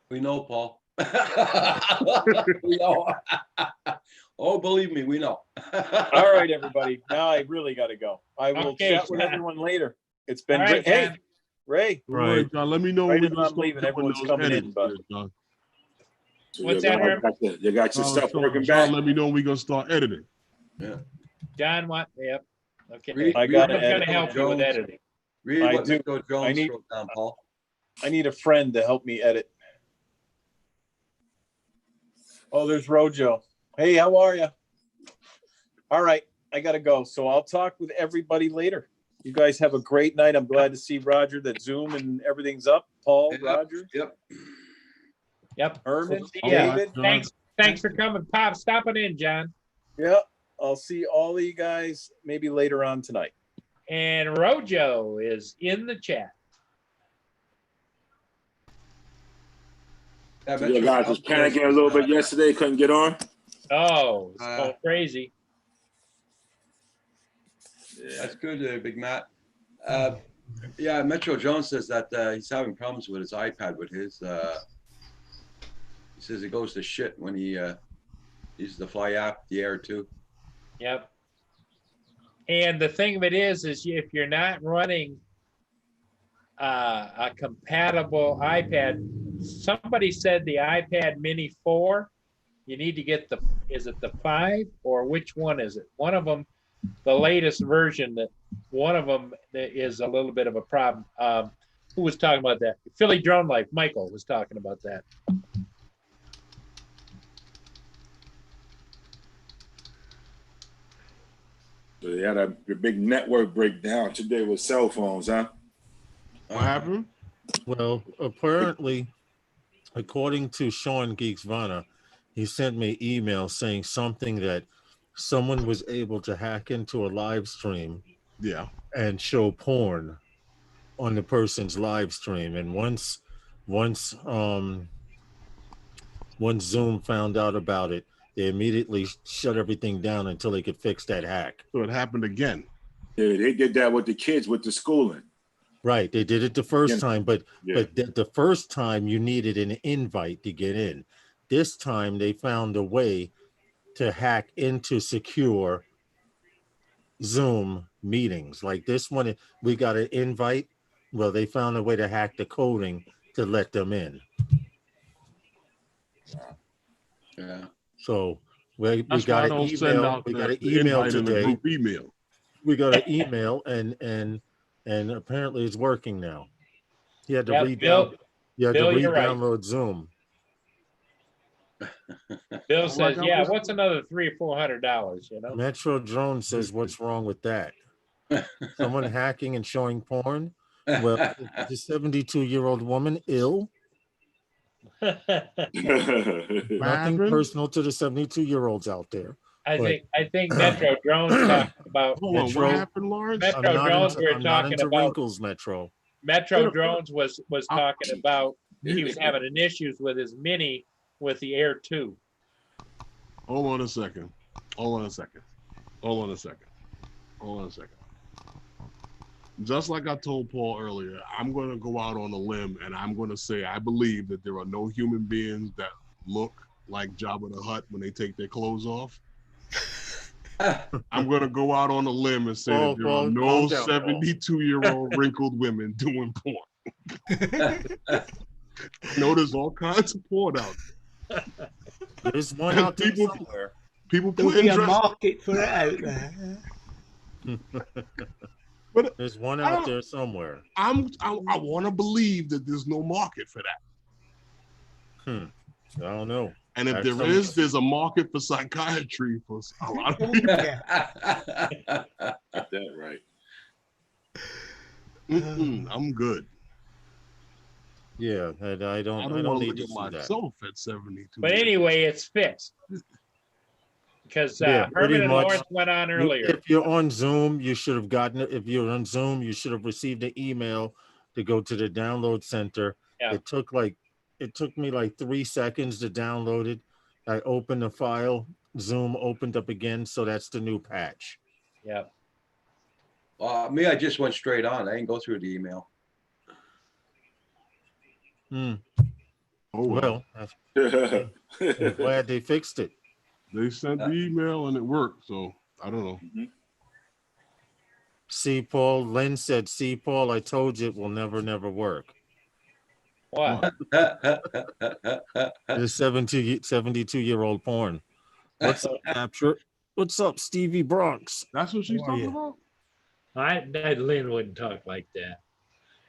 We know, Paul. We know. Oh, believe me, we know. All right, everybody. Now I really got to go. I will Okay, chat with John. everyone later. It's been All right, great. Hey, John. Ray. All right, John, let me know Right when we as can I'm start leaving, doing everyone's those coming in, edits but- there, John. What's that, Herb? You got your stuff working John, back. let me know when we gonna start editing. John, what? Yep. Okay. Read- I got I'm to gonna edit. help you with Jones. editing. Read I what do. Nico Jones need- wrote down, Paul. I need a friend to help me edit. Oh, there's Rojo. Hey, how are you? All right, I got to go. So I'll talk with everybody later. You guys have a great night. I'm glad to see Roger that Zoom and everything's up. Paul, Yep. Roger, Yep. Herman, Yeah. David. John. Thanks for coming, Pop. Stopping in, John. Yeah, I'll see all of you guys maybe later on tonight. And Rojo is in the chat. Yeah, So you guys was panicking a little bit yesterday, couldn't get on. Oh, it's going crazy. That's good, Big Matt. Yeah, Metro Jones says that he's having problems with his iPad with his. He says it goes to shit when he uses the Fly app, the Air 2. Yep. And the thing of it is if you're not running a compatible iPad, somebody said the iPad Mini 4, you need to get is it the 5 or which one is it? One of them, the latest version, that one of them is a little bit of a problem. Who was talking about that? Philly Drone Life, Michael was talking about that. So they had a big network breakdown today with cell phones, huh? What happened? Well, apparently, according to Sean Geeks Vanna, he sent me email saying something that someone was able to hack into a live stream, Yeah, and show porn on the person's live stream. And once Zoom found out about it, they immediately shut everything down until they could fix that hack. so it happened again. Yeah, they did that with the kids with the schooling. Right, they did it the first Yeah. time, but Yeah. the first time you needed an invite to get in. This time they found a way to hack into secure Zoom meetings. Like this one, we got an invite. Well, they found a way to hack the coding to let them in. Yeah. So we That's why I got an don't send email. out We got the an email invite in the today. group email. We got an email, and apparently it's working now. You had to Yep, Bill, Bill, you're right. re-download Zoom. Bill says, yeah, what's another $300 or $400, you know? Metro Drone says, "What's wrong with that? Someone hacking and showing porn? Well, is the 72-year-old woman ill? Nothing personal to the 72-year-olds out there. I think Metro Drones talking about Hold on, Metro- what happened, Lawrence? Metro I'm not Drones. into, We're I'm not talking into about wrinkles, Metro. Metro Drones was talking about he was having an issues with his Mini with the Air 2. Hold on a second. Just like I told Paul earlier, I'm going to go out on a limb and I'm going to say I believe that there are no human beings that look like Jabba the Hutt when they take their clothes off. I'm going to go out on a limb and say that there are no 72-year-old wrinkled women doing porn. I know there's all kinds of porn out there. There's one out there People- somewhere. People There'll playing be a dress. market for it out there. But There's one I out don't- there somewhere. I want to believe that there's no market for that. I don't know. And if That's there some- is, there's a market for psychiatry for a lot of people. Got that right. I'm good. Yeah, and I I don't don't want to need look to at see that. myself at 72. But anyway, it's fixed. Because Yeah, pretty Herman and much. Lawrence went on You- earlier. If you're on Zoom, you should have gotten it. If you're on Zoom, you should have received an email to go to the download center. Yeah. It took me like 3 seconds to download it. I opened the file, Zoom opened up again, so that's the new patch. Yeah. Me, I just went straight on. I didn't go through the email. Hmm. Oh well. Well, I'm glad they fixed it. They sent the email and it worked, so I don't know. See, Paul, Lynn said, see, Paul, I told you it will never, never work. What? The 72-year-old porn. What's up, Capture? What's up, Stevie Bronx? That's what she's How are talking you? about? Lynn wouldn't talk like that.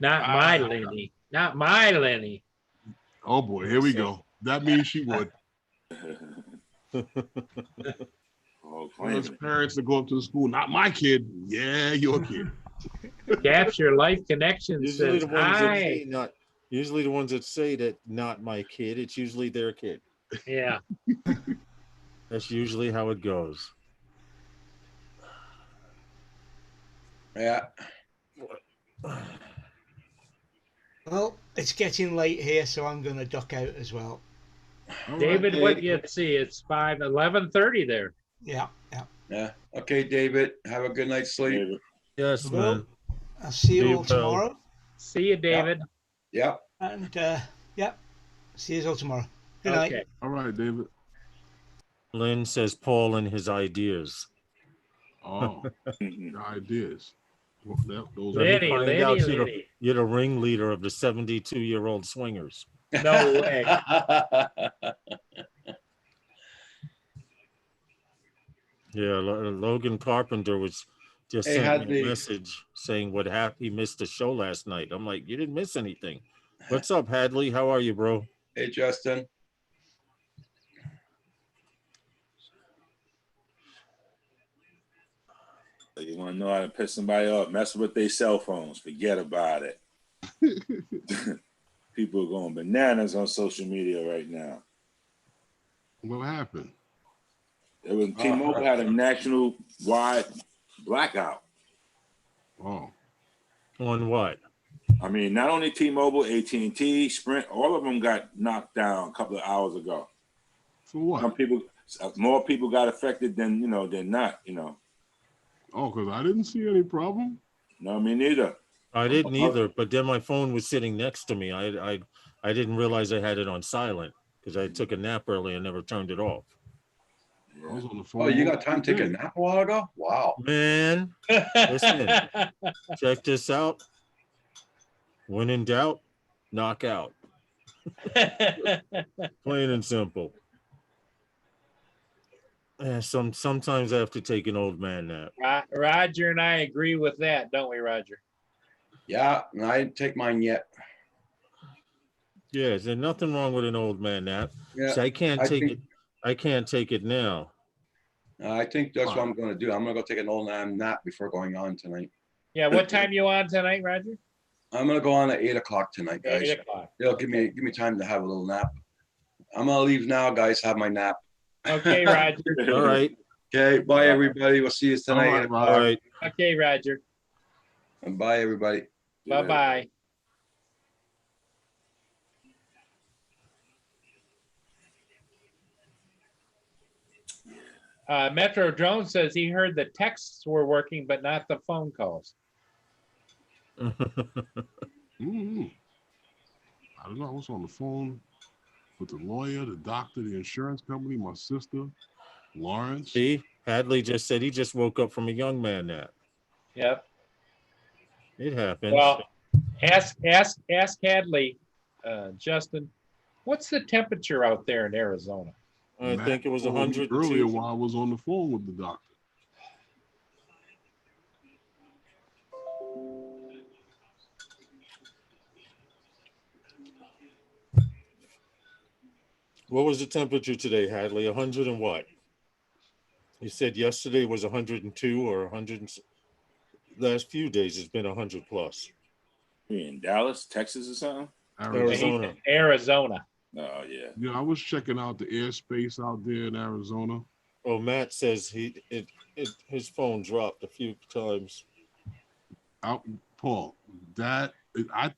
Not my Lenny. Not my Lenny. Oh boy, here we go. That means she would. Oh, Those parents that go up to the school, not my kid. Yeah, your kid. Capture Life Connection Usually says, the ones that hi. say not. Usually the ones that say that not my kid. It's usually their kid. Yeah. That's usually how it goes. Yeah. Well, it's getting late here, so I'm going to duck out as well. All David, right. what you see? It's 11:30 there. Yeah, yeah. Yeah. Okay, David. Have a good night's sleep. Yes, Well, man. I'll see you See you, all pal. tomorrow. See you, David. Yep. And, yeah, see you all tomorrow. Good night. Okay. All right, David. Lynn says Paul and his ideas. Oh, the ideas. Well, those Let me Lenny, find Lenny, out Lenny. you're the ringleader of the 72-year-old swingers. No way. Yeah, Logan Carpenter was just Hey, sent me a Hadley. message saying what happened. He missed the show last night. I'm like, you didn't miss anything. What's up, Hadley? How are you, bro? Hey, Justin. You want to know how to piss somebody off? Mess with their cell phones. Forget about it. People are going bananas on social media right now. What happened? It was T-Mobile had a national wide blackout. Oh, On what? I mean, not only T-Mobile, AT&T, Sprint, all of them got knocked down a couple of hours ago. for what? Some people, more people got affected than than not. Oh, because I didn't see any problem. No, me neither. I didn't either, but then my phone was sitting next to me. I didn't realize I had it on silent because I took a nap early and never turned it off. I was on the phone. Oh, you got time to take a nap a while ago? Wow. Man, listen, check this out. When in doubt, knock out. Plain and simple. Sometimes I have to take an old man nap. Roger and I agree with that, don't we, Roger? Yeah, and I didn't take mine yet. Yeah, there's nothing wrong with an old man nap. Yeah, So I can't I take think- it. I can't take it now. I think that's what I'm going to do. I'm going to go take an old nap before going on tonight. Yeah, what time you on tonight, Roger? I'm going to go on at 8 o'clock tonight, guys. 8 o'clock. It'll give me time to have a little nap. I'm going to leave now, guys. Have my nap. Okay, Roger. All right. Okay. Bye, everybody. We'll see you tonight. All right, 8 Roger. All o'clock. right. Okay, Roger. And bye, everybody. Bye-bye. Metro Jones says he heard the texts were working, but not the phone calls. Mm-hmm. I don't know. I was on the phone with the lawyer, the doctor, the insurance company, my sister, Lawrence. See, Hadley just said he just woke up from a young man nap. Yep. It happens. Well, ask Hadley, Justin, what's the temperature out there in Arizona? I Matt think it was told me 102. earlier while I was on the phone with the doctor. What was the temperature today, Hadley? 100 and what? You said yesterday was 102 or 100. Last few days it's been 100 plus. In Dallas, Texas, or something? Arizona. Arizona. Oh yeah. Yeah, I was checking out the airspace out there in Arizona. Oh, Matt says his phone dropped a few times. Paul, I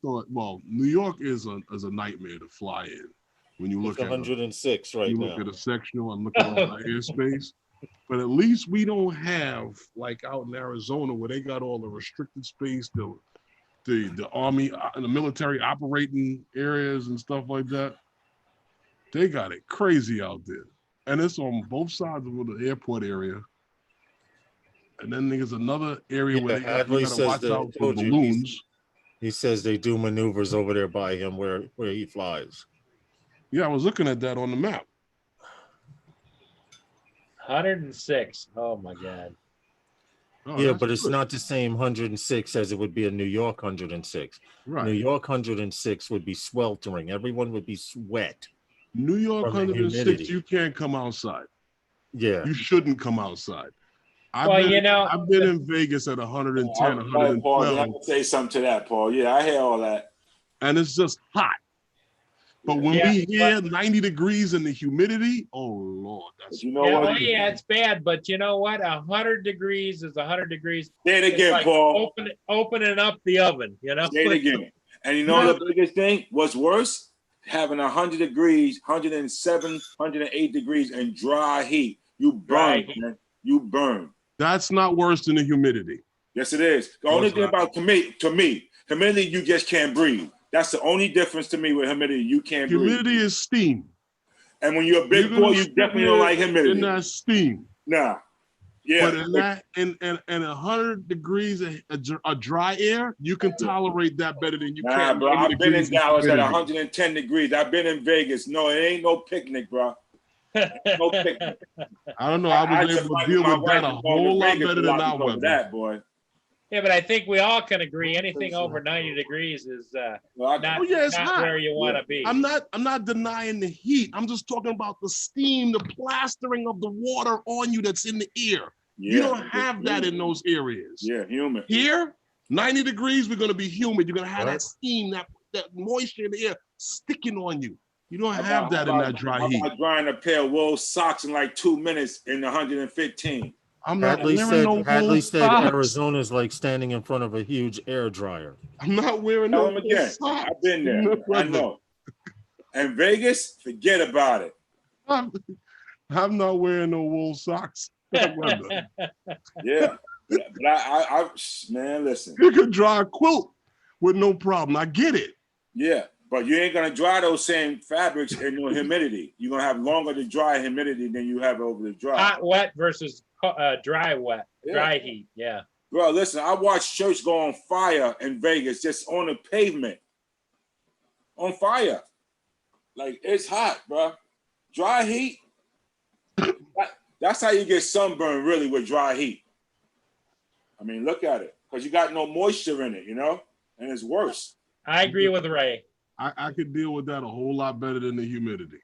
thought. Well, New York is a nightmare to fly in. When you look It's 106 right now. Look at a sectional and look at all the airspace. But at least we don't have like out in Arizona where they got all the restricted space, the army and the military operating areas and stuff like that. They got it crazy out there. And it's on both sides of the airport area. And then there's another area where they got to watch out for balloons. He says they do maneuvers over there by him where he flies. Yeah, I was looking at that on the map. 106. Oh my God. Oh, yeah, but it's not the same 106 as it would be a New York 106. Right. New York 106 would be sweltering. Everyone would be sweat. New York 106, you can't come outside. Yeah. You shouldn't come outside. I've been in Vegas at 110, 112. Paul, I can say something to that, Paul. Yeah, I hear all that. And it's just hot. But when we hear 90 degrees and the humidity, oh Lord, that's it's bad. But you know what? 100 degrees is 100 degrees. Say it again, Paul. Opening up the oven, you know. Say it again. And you know the biggest thing? What's worse? Having 100 degrees, 107, 108 degrees, and dry heat. You burn, man. You burn. That's not worse than the humidity. Yes, it is. The only thing about to me, humidity, you just can't breathe. That's the only difference to me with humidity. You can't breathe. Humidity is steam. And when you're a big boy, you definitely don't like humidity. In that steam. Nah. Yeah. But in that, in 100 degrees a dry air, you can tolerate that better than you can. Bro, I've been in Dallas at 110 degrees. I've been in Vegas. No, it ain't no picnic, bro. No picnic. I don't know. I was able to deal with that a whole lot better than our weather. That, boy. Yeah, but I think we all can agree anything over 90 degrees is not where you want to be. I'm not denying the heat. I'm just talking about the steam, the plastering of the water on you that's in the air. Yeah, you don't have that in those areas. Yeah, humid. Here, 90 degrees, we're going to be humid. You're going to have that steam, that moisture in the air sticking on you. You don't have that in that dry heat. I'm drying a pair of wool socks in like 2 minutes in 115. I'm not Hadley said Arizona is like standing in front of a huge air dryer. I'm not wearing no socks. I've been there. I know. And Vegas, forget about it. I'm not wearing no wool socks. Yeah. But I man, listen. You can dry a quilt with no problem. I get it. Yeah. But you ain't gonna dry those same fabrics in no humidity. You're gonna have longer to dry humidity than you have over the dry. Hot wet versus dry wet, dry heat. Yeah. Bro, listen, I watched church go on fire in Vegas, just on the pavement. On fire. Like, it's hot, bro. Dry heat. That's how you get sunburn, really, with dry heat. I mean, look at it. Because you got no moisture in it, you know? And it's worse. I agree with Ray. I could deal with that a whole lot better than the humidity.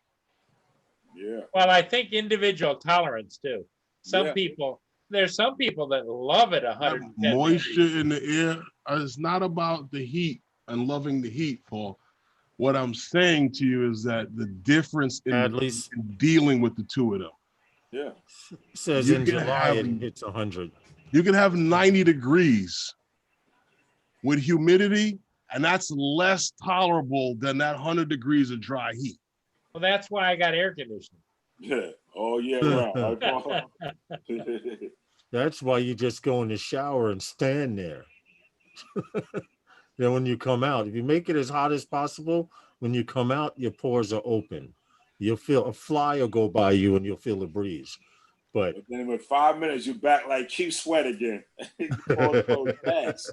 Yeah. Well, I think individual tolerance too. There's some people that love it 110 moisture in the air. It's not about the heat and loving the heat, Paul. What I'm saying to you is that the difference in dealing with the two of them. Yeah. Says in July it hits 100. You can have 90 degrees with humidity, and that's less tolerable than that 100 degrees of dry heat. Well, that's why I got air conditioning. Yeah. Oh, yeah. Right. That's why you just go in the shower and stand there. Then when you come out, if you make it as hot as possible, when you come out, your pores are open. You'll feel a fly will go by you and you'll feel a breeze. But then with 5 minutes, you're back like Keith Sweat again. Pores close fast.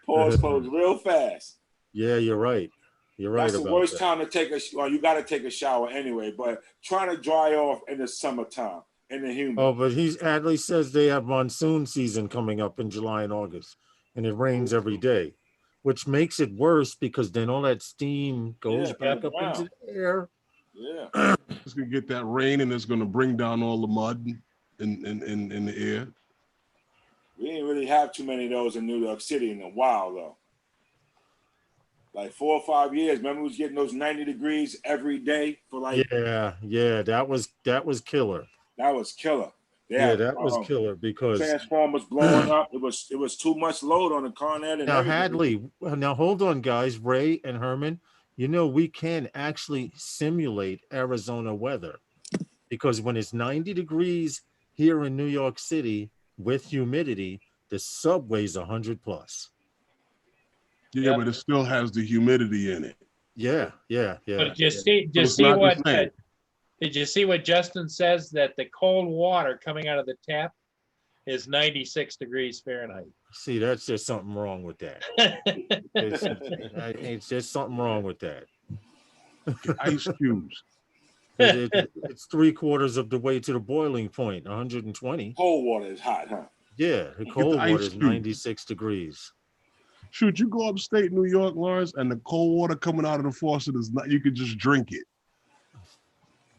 Pores close real fast. Yeah, you're right. You're right That's the about worst that. time to take a. Well, you got to take a shower anyway, but trying to dry off in the summertime in the humid. Oh, but Hadley says they have monsoon season coming up in July and August, and it rains every day, which makes it worse because then all that steam goes Yeah, back up into the air. Yeah. It's gonna get that rain and it's gonna bring down all the mud in the air. We didn't really have too many of those in New York City in a while though. Like 4 or 5 years. Remember we was getting those 90 degrees every day for like Yeah, that was killer. that was killer. Yeah, that was killer because transformers blowing up. It was too much load on the Con Ed and now everything. Hadley, now hold on, guys, Ray and Herman. You know, we can actually simulate Arizona weather because when it's 90 degrees here in New York City with humidity, the subway's 100 plus. Yeah, but it still has the humidity in it. Yeah. But did you So it's see not the what? same. Did you see what Justin says that the cold water coming out of the tap is 96 degrees Fahrenheit? See, that's just something wrong with that. It's just something wrong with that. Ice cubes. It's 3/4 of the way to the boiling point, 120. Cold water is hot, huh? Yeah, the the cold ice water is cube. 96 degrees. Shoot, you go upstate New York, Lawrence, and the cold water coming out of the faucet is not. You could just drink it.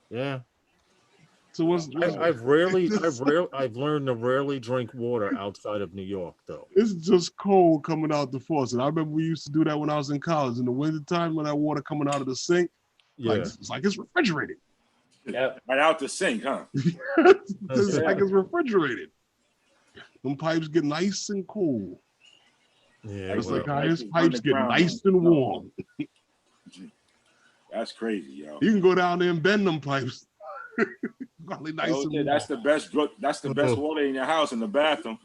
Yeah. So what's I've learned to rarely drink water outside of New York, though. It's just cold coming out the faucet. I remember we used to do that when I was in college. In the wintertime, when that water coming out of the sink, Yeah. it's like it's refrigerated. Yeah, right out the sink, huh? It's like it's refrigerated. Them pipes get nice and cool. Yeah, It's well, like how his pipes get nice and warm. That's crazy, yo. You can go down there and bend them pipes. Probably nice and warm. That's the best. That's the best water in your house in the bathroom.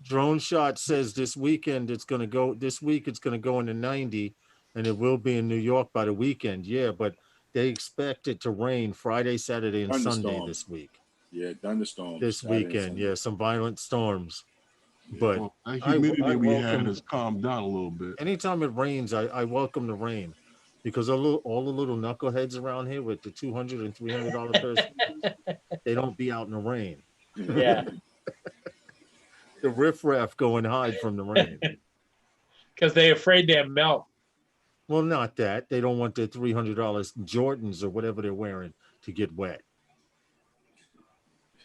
Drone Shot says this weekend it's going to go. This week it's going to go into 90, and it will be in New York by the weekend. Yeah, but they expect it to rain Friday, Saturday, and Sunday Thunderstorm. this week. Yeah, thunderstorms. This Saturday and weekend, Sunday. yeah, some violent storms. But Well, that humidity I we had welcome- has calmed down a little bit. anytime it rains, I welcome the rain because all the little knuckleheads around here with the $200 and $300 pairs, they don't be out in the rain. yeah, The riffraff go and hide from the rain. because they're afraid they'll melt. Well, not that. They don't want their $300 Jordans or whatever they're wearing to get wet.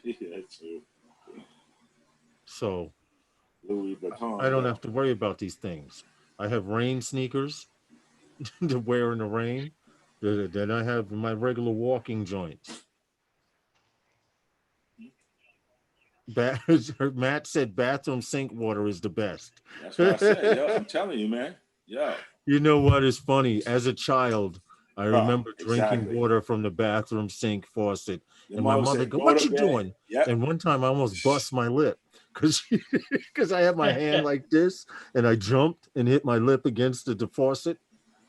Yeah, true. So Louis Vuitton. I don't have to worry about these things. I have rain sneakers to wear in the rain. Then I have my regular walking joints. Matt said bathroom sink water is the best. That's what I said. Yo, I'm telling you, man. Yeah. You know what is funny? As a child, I remember drinking exactly. water from the bathroom sink faucet. Your And my mom mother said, go, "Go what to you bed." doing? Yep. And one time I almost bust my lip because I had my hand like this and I jumped and hit my lip against the faucet.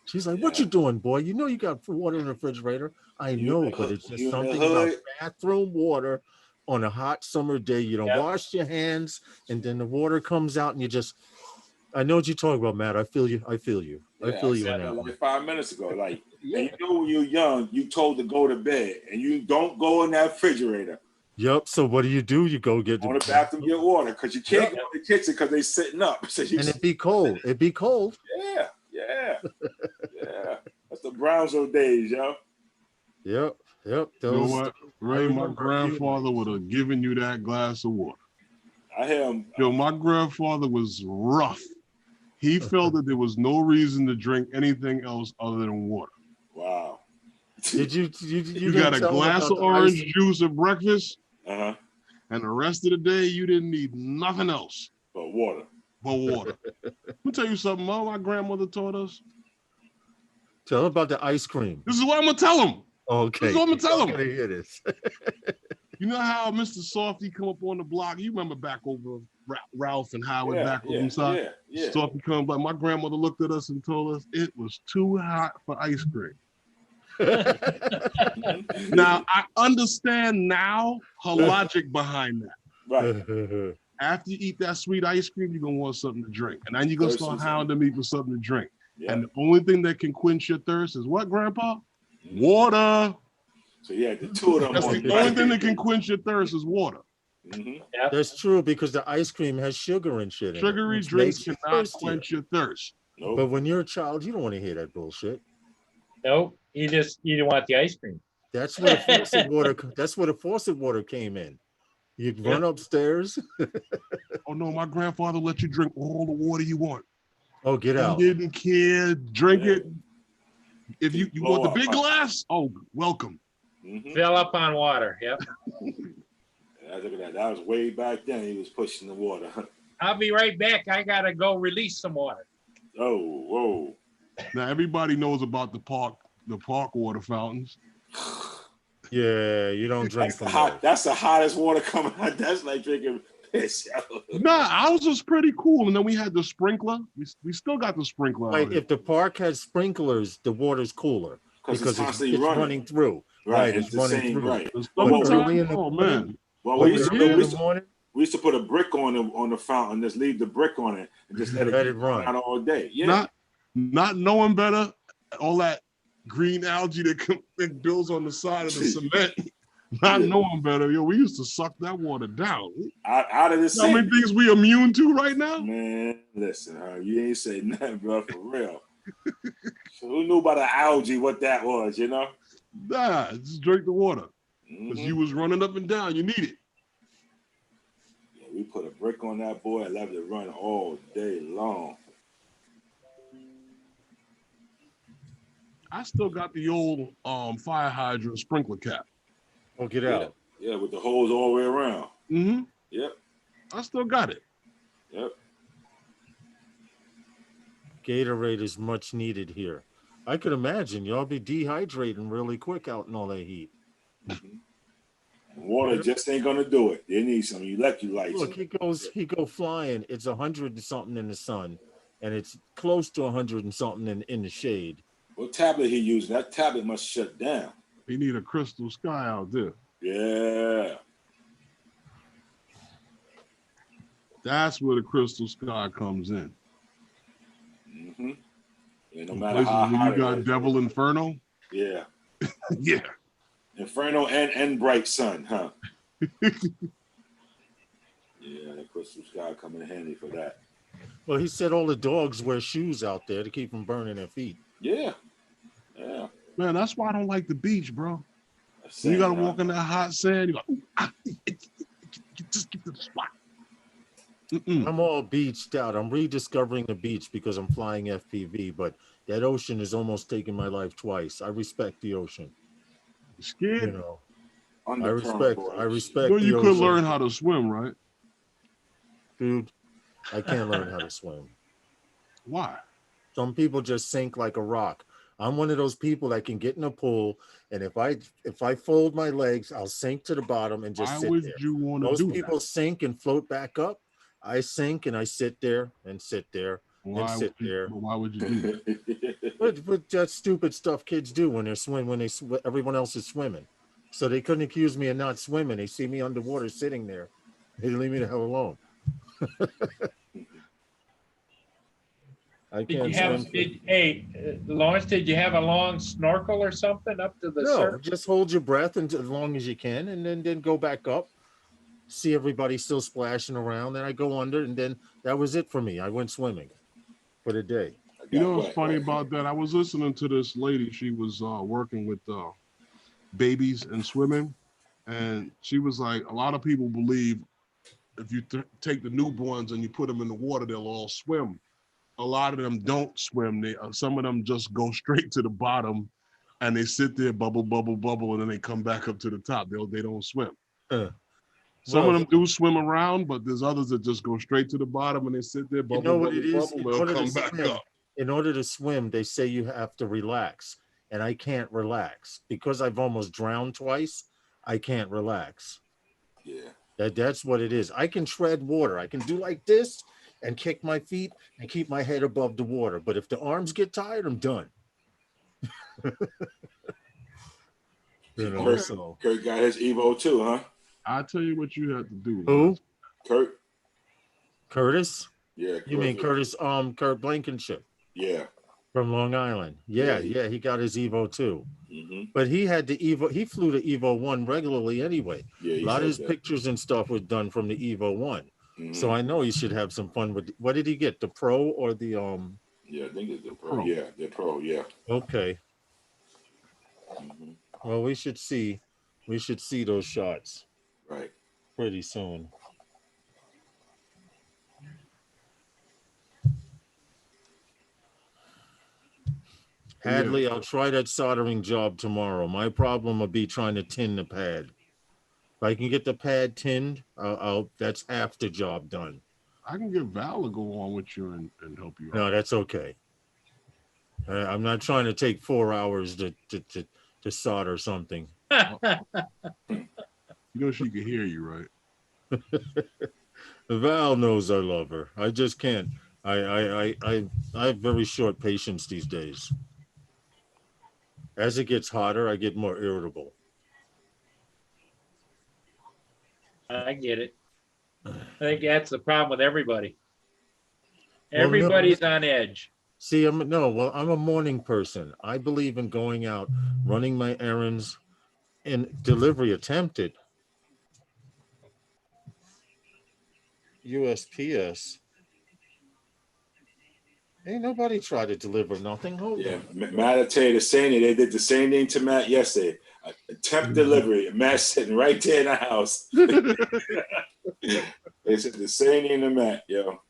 She's like, what you doing, boy? You know you got water in the refrigerator. I know, but it's just you in the something about hood. bathroom water on a hot summer day. You don't wash your hands and then the water comes out and you just, I know what you're talking about, Matt. I feel you. I feel you. I Yeah, feel I you said on that that one. like 5 minutes ago. Like, and you know when you're young, you told to go to bed, and you don't go in that refrigerator Yep. So what do? You go get on the bathroom, get water, because you can't go in the kitchen because they sitting up. So you and it'd be cold. It'd be cold. yeah. That's the Brownsville days, yo. Yep. You know what? Ray, my grandfather would have given you that glass of water. I hear him. Yo, my grandfather was rough. He felt that there was no reason to drink anything else other than water. Wow. Did you You got a glass of orange juice at breakfast, and the rest of the day you didn't need nothing else but water. Let me tell you something, Mom. My grandmother taught us. Tell him about the ice cream. This is what I'm gonna tell him. Okay. This is what I'm gonna tell him. I hear this. You know how Mr. Softy come up on the block? You remember back over Ralph and Howard back over inside? Yeah. Softy come by. My grandmother looked at us and told us it was too hot for ice cream. Now I understand now her logic behind that. Right. After you eat that sweet ice cream, you're gonna want something to drink. And then you're gonna start hounding me for something to drink. Yeah. And the only thing that can quench your thirst is what, Grandpa? Water. So yeah, the two of them. That's on the only thing that can quench your thirst is water. Mhm. That's true because the ice cream has sugar and shit in it. Sugary which drinks makes you cannot thirstier. quench your thirst. Nope. But when you're a child, you don't want to hear that bullshit. Nope. You don't want the ice cream. That's where the faucet water. That's where the faucet water came in. You run upstairs. Oh no, my grandfather let you drink all the water you want. Oh, get He out. didn't care. Drink Yeah. it. If you Blow want the up, big huh? glass, oh, welcome. Mhm. Fill up on water. Yep. Yeah, look at that. That was way back then. He was pushing the water. I'll be right back. I gotta go release some water. Oh, whoa. Now everybody knows about the park water fountains. Yeah, you don't drink That's the from hot. those. That's the hottest water coming out. That's like drinking piss. Nah, ours was pretty cool. And then we had the sprinkler. We still got the sprinkler. Like out here. if the park has sprinklers, the water's cooler Because it's because constantly it's running through. Right, and it's running through. Right. The But But summertime, early in the oh morning, man. Well, but we used, to, early we, in used the to, morning, we used to put a brick on the fountain, just leave the brick on it, and just let let it it run. out all day. Yeah. Not knowing better, all that green algae that builds on the side of the cement. Not Yeah. knowing better, yo, we used to suck that water down. Out of the How many sink. things we immune to right now? Man, listen, you ain't say nothing, bro, for real. So who knew about the algae, what that was, you know? Nah, just drink the water. Because Mhm. you was running up and down. You need it. Yeah, we put a brick on that boy and let it run all day long. I still got the old fire hydrant sprinkler cap. Oh, get Yeah. out. Yeah, with the hose all the way around. Mm-hmm. Yep. I still got it. Yep. Gatorade is much needed here. I could imagine y'all be dehydrating really quick out in all that heat. Water just ain't gonna do it. They need some electrolytes. Look, he go flying. It's 100 and something in the sun, and it's close to 100 and something in the shade. What tablet he using? That tablet must shut down. You need a crystal sky out there. Yeah. That's where the crystal sky comes in. Mm-hmm. Yeah, no In matter places how where hot you it got is. Devil Inferno. Yeah. Yeah. Inferno and Bright Sun, huh? Yeah, that crystal sky come in handy for that. Well, he said all the dogs wear shoes out there to keep from burning their feet. Yeah. Yeah. Man, that's why I don't like the beach, bro. That's You it, gotta huh? walk in that hot sand. You go, ooh, just get to the spot. Mm-mm. I'm all beached out. I'm rediscovering the beach because I'm flying FPV, but that ocean is almost taking my life twice. I respect the ocean. You scared? You know, I Undercurrent respect You know, the you could ocean. learn how to swim, right? Dude, I can't learn how to swim. Why? Some people just sink like a rock. I'm one of those people that can get in a pool, and if I fold my legs, I'll sink to the bottom and just Why sit would there. you want to Most do people that? sink and float back up. I sink and I sit there and sit there and sit there. Why would you do that? But that's stupid stuff kids do when everyone else is swimming. So they couldn't accuse me of not swimming. They see me underwater sitting there. They leave me the hell alone. I Did can't you have? swim. Lawrence, did you have a long snorkel or something up to the No, surface? just hold your breath and as long as you can, and then go back up. See everybody still splashing around. Then I go under, and then that was it for me. I went swimming for the day. You know what's funny about that? I was listening to this lady. She was working with babies and swimming, and she was like, a lot of people believe if you take the newborns and you put them in the water, they'll all swim. A lot of them don't swim. Some of them just go straight to the bottom, and they sit there, bubble, bubble, bubble, and then they come back up to the top. They don't swim. Some of them do swim around, but there's others that just go straight to the bottom and they sit there, bubble, You know what bubble, it is? bubble, they'll come back up. In order to swim, they say you have to relax, and I can't relax because I've almost drowned twice. I can't relax. Yeah. That's what it is. I can tread water. I can do like this and kick my feet and keep my head above the water. But if the arms get tired, I'm done. You know, so Kurt got his Evo too, huh? I tell you what you have to do. Who? Kurt. Curtis? Yeah. You mean Curtis? Kurt Blankenship? Yeah. From Long Island. Yeah, he got his Evo too. Mm-hmm. But he had the Evo, he flew the Evo 1 regularly anyway. Yeah, A he lot of said his that. pictures and stuff was done from the Evo 1. Mhm. So I know he should have some fun with what did he get? The Pro or the Yeah, I think it's the Pro. Yeah, the Pro, yeah. Okay. Mm-hmm. Well, we should see those shots. Right. Pretty soon. Hadley, I'll try that soldering job tomorrow. My problem will be trying to tin the pad. If I can get the pad tinned, that's half the job done. I can get Val to go on with you and help you out. No, that's okay. I'm not trying to take 4 hours to solder something. You know she can hear you, right? Val knows I love her. I just can't. I have very short patience these days. As it gets hotter, I get more irritable. I get it. I think that's the problem with everybody. Well, no. Everybody's on edge. See, I'm a morning person. I believe in going out, running my errands, and delivery attempted. USPS. Ain't nobody tried to deliver nothing. Hold on. Matt, I tell you the same thing. They did the same thing to Matt yesterday. Attempt delivery. Matt sitting right there in the house. They said the same thing to Matt, yo.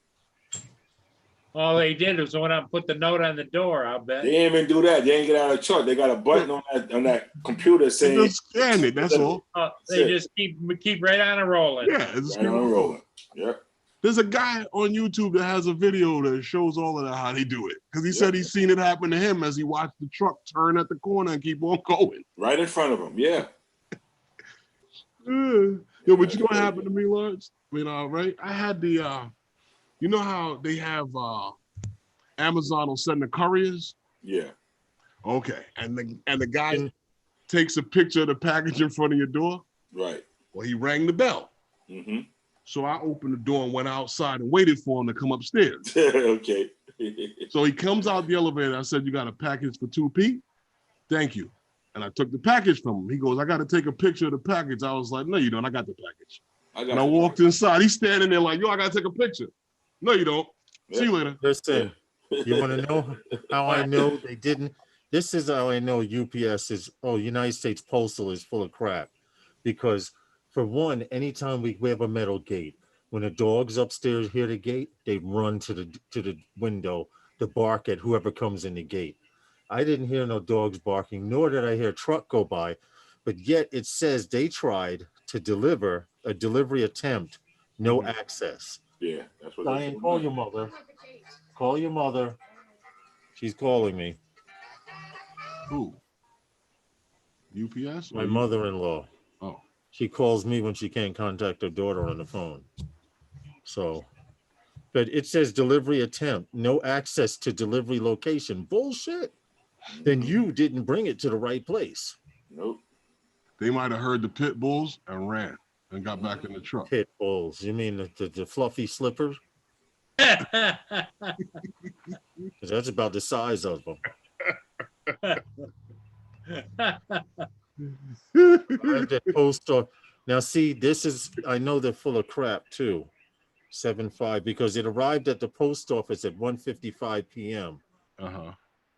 All they did was went out and put the note on the door, I'll bet. They didn't even do that. They didn't get out of the truck. They got a button on that computer saying just scan it, that's all. They just keep right on and rolling. Yeah, it's right on rolling. Yep. There's a guy on YouTube that has a video that shows all of that, how they do it. Because he said he's seen it happen to him as he watched the truck turn at the corner and keep on going. Right in front of him, yeah. Yo, but you know what happened to me, Lawrence? I mean, right? I had the, you know how they have Amazon will send the couriers? Yeah. Okay. And the guy takes a picture of the package in front of your door? Right. Well, he rang the bell. Mm-hmm. So I opened the door and went outside and waited for him to come upstairs. Okay. So he comes out the elevator. I said, "You got a package for 2P? Thank you." And I took the package from him. He goes, "I got to take a picture of the package." I was like, "No, you don't. I got the package." And I walked inside. He's standing there like, "Yo, I got to take a picture." "No, you don't. See you later." Listen, you want to know how I know they didn't? This is how I know UPS is, United States Postal is full of crap. Because for one, anytime we have a metal gate, when the dogs upstairs hear the gate, they run to the window to bark at whoever comes in the gate. I didn't hear no dogs barking, nor did I hear a truck go by, but yet it says they tried to deliver a delivery attempt, no access. Yeah, that's what. Diane, call your mother. Call your mother. She's calling me. Who? UPS? My mother-in-law. Oh. She calls me when she can't contact her daughter on the phone. So, but it says delivery attempt, no access to delivery location. Bullshit. Then you didn't bring it to the right place. Nope. They might have heard the pit bulls and ran and got back in the truck. Pit bulls. You mean the fluffy slippers? 'Cause that's about the size of them. Now, see, I know they're full of crap too. 7-5, because it arrived at the post office at 1:55 p.m.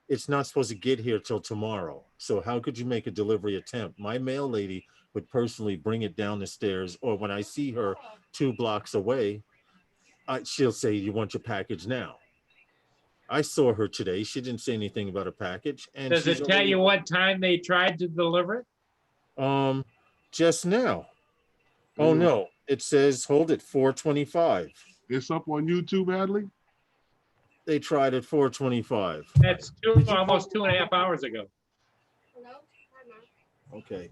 It's not supposed to get here till tomorrow. So how could you make a delivery attempt? My mail lady would personally bring it down the stairs, or when I see her 2 blocks away, she'll say, "You want your package now?" I saw her today. She didn't say anything about a package. And does it tell you what time they tried to deliver it? Just now. Oh no, it says, hold it, 4:25. It's up on YouTube, Hadley? They tried at 4:25. That's almost 2.5 hours ago. Okay.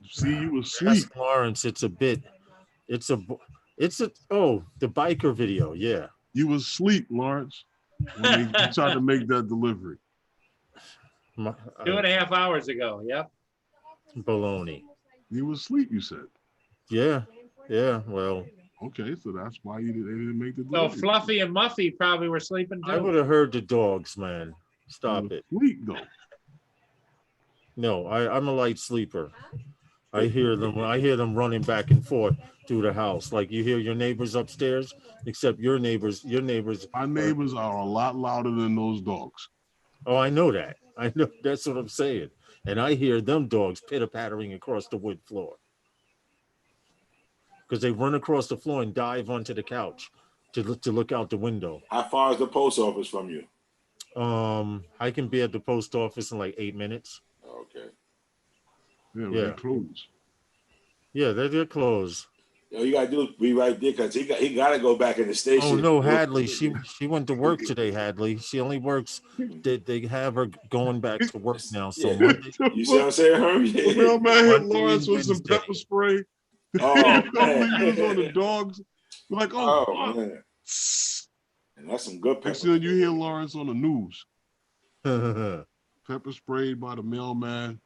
See, you was sweet. Yes, Lawrence, the biker video, yeah. You was asleep, Lawrence, when you tried to make that delivery. 2.5 hours ago, yep. Baloney. You was asleep, you said. Yeah, well, Okay, so that's why they didn't make the So delivery. Fluffy and Muffy probably were sleeping I too. would have heard the dogs, man. Stop it. Sleep though. No, I'm a light sleeper. I hear them running back and forth through the house. Like you hear your neighbors upstairs, except your neighbors. My neighbors are a lot louder than those dogs. Oh, I know that. I know that's what I'm saying. And I hear them dogs pitter-pattering across the wood floor. Because they run across the floor and dive onto the couch to look out the window. How far is the post office from you? I can be at the post office in like 8 minutes. Okay. Yeah, Yeah. they're closed. Yeah, they're closed. Yo, you gotta do is be right there because he gotta go back in the station. Oh no, Hadley. She went to work today, Hadley. She only works. They have her going back to work now. So Yeah. Monday, You see what I'm saying, Herb? Yeah. Well, man, hit Monday Lawrence and with some Wednesday. pepper spray. Oh, man. He was on the dogs. Like, oh, Oh, fuck. man. And that's some good pepper. Next thing you hear Lawrence on the news. Pepper sprayed by the mailman.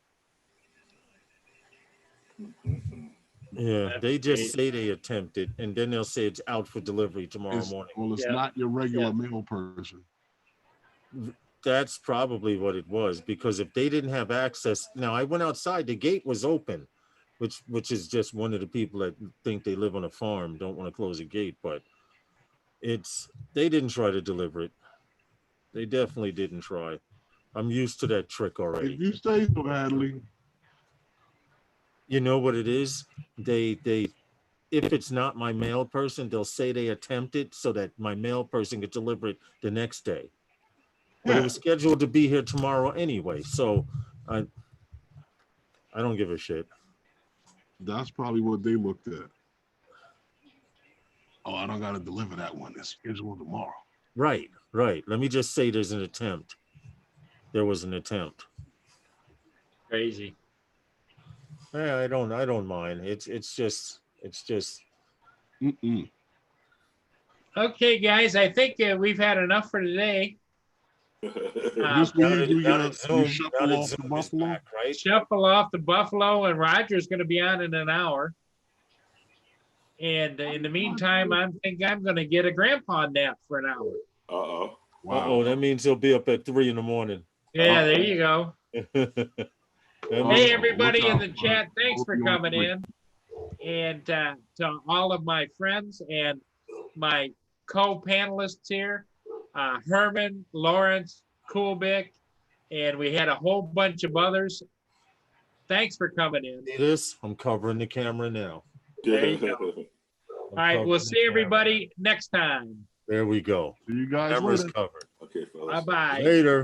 yeah, they just say they attempted, and then they'll say it's out for delivery tomorrow morning. Well, it's Yeah. not your regular mail person. That's probably what it was, because if they didn't have access, now I went outside, the gate was open, which is just one of the people that think they live on a farm, don't want to close a gate, but they didn't try to deliver it. They definitely didn't try. I'm used to that trick already. If you say so, Hadley. You know what it is? They if it's not my mail person, they'll say they attempted so that my mail person could deliver it the next day. But it was scheduled to be here tomorrow anyway, so I don't give a shit. That's probably what they looked at. Oh, I don't gotta deliver that one. It's scheduled tomorrow. Right. Let me just say there's an attempt. There was an attempt. Crazy. Yeah, I don't mind. It's just Mm-mm. Okay, guys, I think we've had enough for today. This week we down gonna at Zoom, shuffle down at off the Zoom is Buffalo. back, right? Shuffle off the Buffalo, and Roger's going to be on in an hour. And in the meantime, I think I'm going to get a grandpa nap for an hour. Uh-oh. Uh-oh, that means he'll be up at 3 a.m. Yeah, there you go. Hey, everybody Look in out, the man. chat, thanks Hope for you're on coming three. in. And to all of my friends and my co-panelists here, Herman, Lawrence, Kuhlbeck, and we had a whole bunch of others. Thanks for coming in. See this? I'm covering the camera now. There you go. All right, we'll see everybody next time. There we go. See you guys Camera's later. covered. Okay, fellas. Bye-bye. Later.